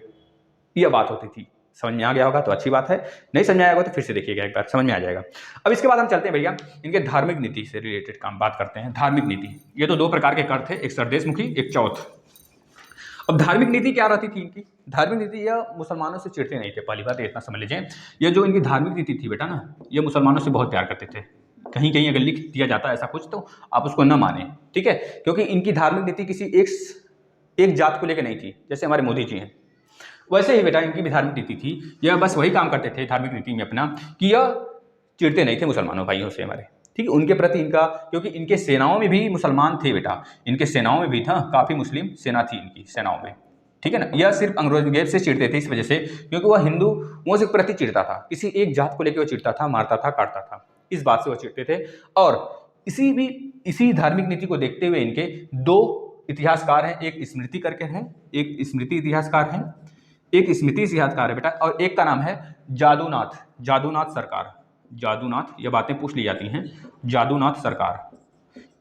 यह बात होती थी। समझ में आ गया होगा तो अच्छी बात है, नहीं समझ में आएगा तो फिर से देखिएगा एक बार, समझ में आ जाएगा। अब इसके बाद हम चलते हैं भैया इनके धार्मिक नीति से रिलेटेड काम बात करते हैं। धार्मिक नीति, ये तो 2 प्रकार के कर थे, एक सरदेशमुखी, एक चौथ। अब धार्मिक नीति क्या रहती थी इनकी? धार्मिक नीति यह मुसलमानों से चिढ़ते नहीं थे, पहली बात इतना समझ लीजिए। ये जो इनकी धार्मिक नीति थी बेटा ना, ये मुसलमानों से बहुत प्यार करते थे। कहीं कहीं अगर लिख दिया जाता है ऐसा कुछ तो आप उसको न माने, ठीक है, क्योंकि इनकी धार्मिक नीति किसी एक जात को लेकर नहीं थी, जैसे हमारे मोदी जी हैं, वैसे ही बेटा इनकी भी धार्मिक नीति थी। यह बस वही काम करते थे धार्मिक नीति में अपना कि यह चिढ़ते नहीं थे मुसलमानों भाइयों से हमारे, ठीक है, उनके प्रति इनका, क्योंकि इनके सेनाओं में भी मुसलमान थे बेटा, इनके सेनाओं में भी था, काफ़ी मुस्लिम सेना थी इनकी सेनाओं में, ठीक है ना। यह सिर्फ औरंगजेब से चिढ़ते थे इस वजह से क्योंकि वह हिंदुओं से प्रति चिढ़ता था, किसी एक जात को लेकर वह चिढ़ता था, मारता था, काटता था, इस बात से वह चिढ़ते थे। और इसी धार्मिक नीति को देखते हुए इनके दो इतिहासकार हैं, एक स्मृति करके हैं, एक स्मृति इतिहासकार हैं, एक स्मृति इतिहासकार है बेटा, और एक का नाम है जादूनाथ सरकार। जादूनाथ, ये बातें पूछ ली जाती हैं, जादूनाथ सरकार।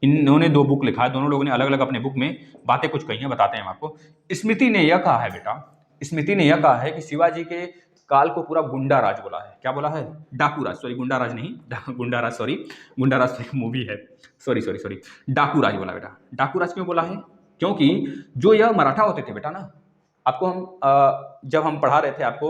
इन्होंने दो बुक लिखा है, दोनों लोगों ने अलग अलग अपने बुक में बातें कुछ कही हैं, बताते हैं हम आपको। स्मृति ने यह कहा है बेटा, स्मृति ने यह कहा है कि शिवाजी के काल को पूरा गुंडा राज बोला है। क्या बोला है? डाकू राज, सॉरी गुंडा राज नहीं, गुंडा राज, सॉरी गुंडा राज तो एक मूवी है, सॉरी डाकू राज बोला बेटा। डाकू राज क्यों बोला है? क्योंकि जो यह मराठा होते थे बेटा ना, आपको हम जब हम पढ़ा रहे थे आपको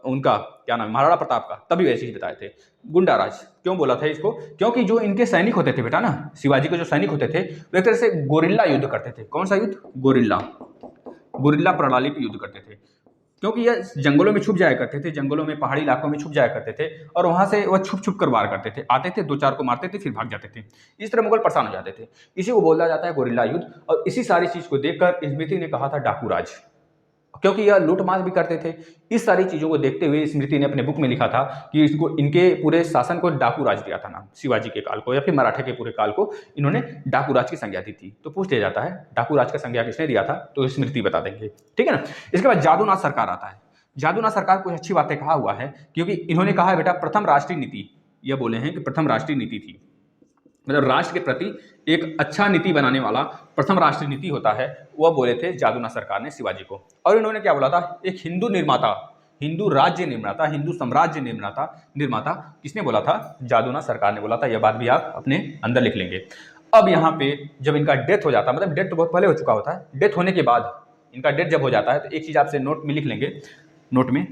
उनका क्या नाम, महाराणा प्रताप का, तभी वैसे ही बताए थे। गुंडा राज क्यों बोला था इसको? क्योंकि जो इनके सैनिक होते थे बेटा ना, शिवाजी के जो सैनिक होते थे वो एक तरह से गोरिल्ला युद्ध करते थे। कौन सा युद्ध? गोरिल्ला प्रणाली पे युद्ध करते थे। क्योंकि यह जंगलों में छुप जाया करते थे, जंगलों में, पहाड़ी इलाकों में छुप जाया करते थे, और वहां से वह छुप कर वार करते थे, आते थे, दो चार को मारते थे, फिर भाग जाते थे। इस तरह मुगल परेशान हो जाते थे। इसी को बोला जाता है गोरिल्ला युद्ध। और इसी सारी चीज को देखकर स्मृति ने कहा था डाकू राज, क्योंकि यह लूटमार भी करते थे। इस सारी चीजों को देखते हुए स्मृति ने अपने बुक में लिखा था कि इसको, इनके पूरे शासन को डाकू राज दिया था नाम, शिवाजी के काल को या फिर मराठा के पूरे काल को इन्होंने डाकू राज की संज्ञा दी थी। तो पूछ लिया जाता है डाकू राज का संज्ञा किसने दिया था, तो स्मृति बता देंगे, ठीक है ना। इसके बाद जादूनाथ सरकार आता है। जादूनाथ सरकार कुछ अच्छी बातें कहा हुआ है, क्योंकि इन्होंने कहा है बेटा प्रथम राष्ट्रीय नीति, यह बोले हैं कि प्रथम राष्ट्रीय नीति थी, मतलब राष्ट्र के प्रति एक अच्छा नीति बनाने वाला प्रथम राष्ट्रीय नीति होता है, वह बोले थे जादूनाथ सरकार ने शिवाजी को। और इन्होंने क्या बोला था? एक हिंदू निर्माता, हिंदू राज्य निर्माता, हिंदू साम्राज्य निर्माता किसने बोला था? जादूनाथ सरकार ने बोला था। यह बात भी आप अपने अंदर लिख लेंगे। अब यहाँ पे जब इनका डेथ हो जाता है, मतलब डेथ तो बहुत पहले हो चुका होता है, डेथ होने के बाद इनका डेथ जब हो जाता है तो एक चीज आपसे नोट में लिख लेंगे, नोट में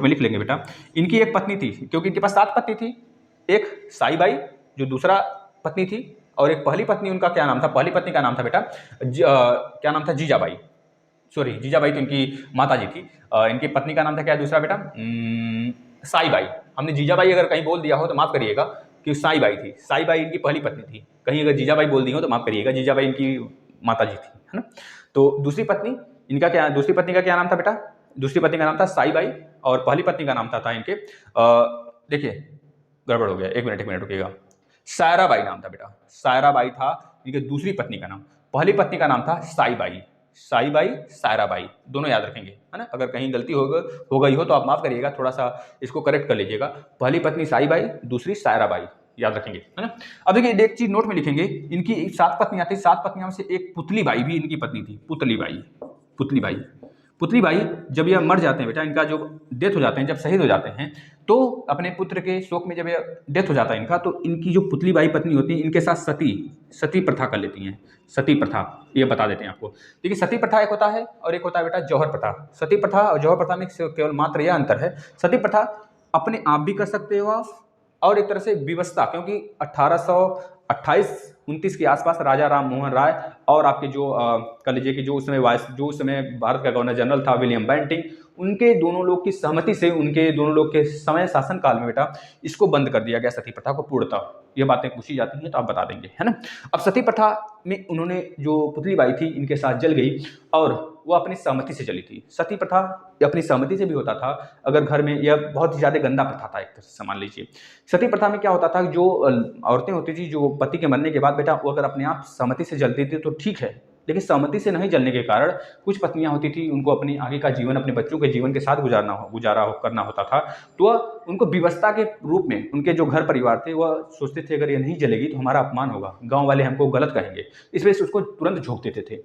लिख लेंगे बेटा। इनकी एक पत्नी थी, क्योंकि इनके पास 7 पत्नी थी। एक साईबाई जो दूसरा पत्नी थी, और एक पहली पत्नी, उनका क्या नाम था? पहली पत्नी का नाम था बेटा क्या नाम था? जीजाबाई। सॉरी, जीजाबाई तो इनकी माता जी थी। इनकी पत्नी का नाम था क्या दूसरा बेटा? साईबाई। हमने जीजाबाई अगर कहीं बोल दिया हो तो माफ करिएगा, कि साईबाई थी। साईबाई इनकी पहली पत्नी थी। कहीं अगर जीजाबाई बोल दी हो तो माफ करिएगा, जीजाबाई इनकी माता जी थी, है ना। तो दूसरी पत्नी का क्या नाम था बेटा? दूसरी पत्नी का नाम था साईबाई, और पहली पत्नी का नाम था इनके, देखिए गड़बड़ हो गया, एक मिनट रुकिएगा, सायराबाई नाम था बेटा। सायराबाई था इनके दूसरी पत्नी का नाम। पहली पत्नी का नाम था साईबाई, सायराबाई, दोनों याद रखेंगे, है ना। अगर कहीं गलती हो गई हो तो आप माफ करिएगा, थोड़ा सा इसको करेक्ट कर लीजिएगा। पहली पत्नी साईबाई, दूसरी सायराबाई, याद रखेंगे, है ना। अब देखिए एक चीज नोट में लिखेंगे, इनकी 7 पत्नियां थी। 7 पत्नियों में से एक पुतलीबाई भी इनकी पत्नी थी। पुतलीबाई जब यह मर जाते हैं बेटा, इनका जो डेथ हो जाते हैं, जब शहीद हो जाते हैं, तो अपने पुत्र के शोक में जब यह डेथ हो जाता है इनका, तो इनकी जो पुतलीबाई पत्नी होती है, इनके साथ सती प्रथा कर लेती हैं। सती प्रथा, ये बता देते हैं आपको। देखिए सती प्रथा एक होता है और एक होता है बेटा जौहर प्रथा। सती प्रथा और जौहर प्रथा में केवल मात्र यह अंतर है, सती प्रथा अपने आप भी कर सकते हो आप, और एक तरह से विवशता, क्योंकि 1828-29 के आसपास राजा राम मोहन राय और आपके जो कह लीजिए कि जो उस समय भारत का गवर्नर जनरल था विलियम बेंटिंग, उनके दोनों लोग की सहमति से, उनके दोनों लोग के समय शासन काल में बेटा इसको बंद कर दिया गया, सती प्रथा को पूर्णतः। ये बातें पूछी जाती हैं तो आप बता देंगे, है ना। अब सती प्रथा में उन्होंने, जो पुतलीबाई थी इनके साथ जल गई, और वो अपनी सहमति से चली थी। सती प्रथा अपनी सहमति से भी होता था, अगर घर में, यह बहुत ही ज्यादा गंदा प्रथा था एक तरह से, मान लीजिए। सती प्रथा में क्या होता था, जो औरतें होती थी, जो पति के मरने के बाद बेटा वो अगर अपने आप सहमति से जलती थी तो ठीक है, लेकिन सहमति से नहीं जलने के कारण कुछ पत्नियां होती थी, उनको अपने आगे का जीवन, अपने बच्चों के जीवन के साथ करना होता था, तो उनको विवशता के रूप में उनके जो घर परिवार थे वह सोचते थे अगर ये नहीं जलेगी तो हमारा अपमान होगा, गांव वाले हमको गलत कहेंगे, इस वजह से उसको तुरंत झोंक देते थे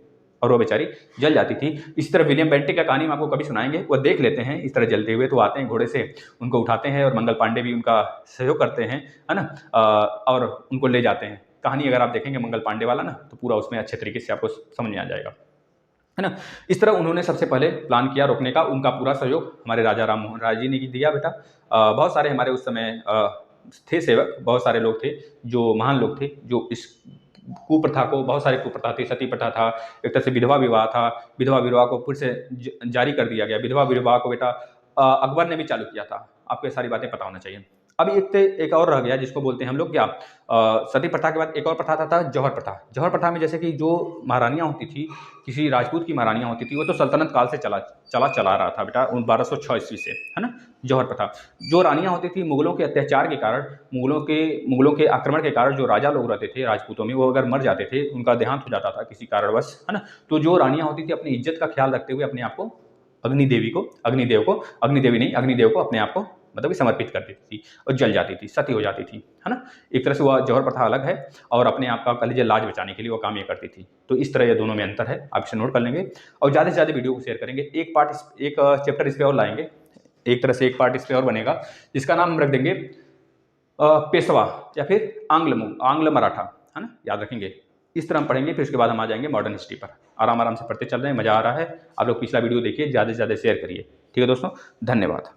और वो बेचारी जल जाती थी। इस तरह विलियम बेंटिंग का कहानी हम आपको कभी सुनाएंगे, वो देख लेते हैं इस तरह जलते हुए, तो आते हैं घोड़े से, उनको उठाते हैं, और मंगल पांडे भी उनका सहयोग करते हैं, है ना, और उनको ले जाते हैं। कहानी अगर आप देखेंगे मंगल पांडे वाला ना, तो पूरा उसमें अच्छे तरीके से आपको समझ में आ जाएगा, है ना। इस तरह उन्होंने सबसे पहले प्लान किया रोकने का, उनका पूरा सहयोग हमारे राजा राम मोहन राय जी ने दिया बेटा। बहुत सारे हमारे उस समय थे सेवक, बहुत सारे लोग थे जो महान लोग थे, जो इस कुप्रथा को, बहुत सारी कुप्रथा थी, सती प्रथा था, एक तरह से विधवा विवाह था, विधवा विवाह को फिर से जारी कर दिया गया। विधवा विवाह को बेटा अकबर ने भी चालू किया था, आपको ये सारी बातें पता होना चाहिए। अब एक और रह गया जिसको बोलते हैं हम लोग क्या, सती प्रथा के बाद एक और प्रथा था जौहर प्रथा। जौहर प्रथा में जैसे कि जो महारानियाँ होती थी, किसी राजपूत की महारानियाँ होती थी, वो तो सल्तनत काल से चला रहा था बेटा, 1206 ईस्वी से, है ना। जौहर प्रथा, जो रानियाँ होती थी, मुगलों के अत्याचार के कारण, मुगलों के आक्रमण के कारण जो राजा लोग रहते थे राजपूतों में, वो अगर मर जाते थे, उनका देहांत हो जाता था किसी कारणवश, है ना, तो जो रानियाँ होती थी अपनी इज्जत का ख्याल रखते हुए अपने आप को अग्निदेवी को, अग्निदेवी नहीं, अग्निदेव को अपने आप को मतलब कि समर्पित कर देती थी और जल जाती थी, सती हो जाती थी, है ना। एक तरह से वह जौहर प्रथा अलग है, और अपने आप का कह लीजिए लाज बचाने के लिए वो काम ये करती थी। तो इस तरह ये दोनों में अंतर है, आप इसे नोट कर लेंगे और ज़्यादा से ज़्यादा वीडियो को शेयर करेंगे। एक चैप्टर इस पर और लाएंगे, एक तरह से एक पार्ट इस पर और बनेगा, जिसका नाम हम रख देंगे पेशवा या फिर आंग्ल मराठा, है ना, याद रखेंगे। इस तरह हम पढ़ेंगे, फिर उसके बाद हम आ जाएंगे मॉडर्न हिस्ट्री पर। आराम आराम से पढ़ते चल रहे हैं, मजा आ रहा है। आप लोग पिछला वीडियो देखिए, ज़्यादा से ज़्यादा शेयर करिए। ठीक है दोस्तों, धन्यवाद।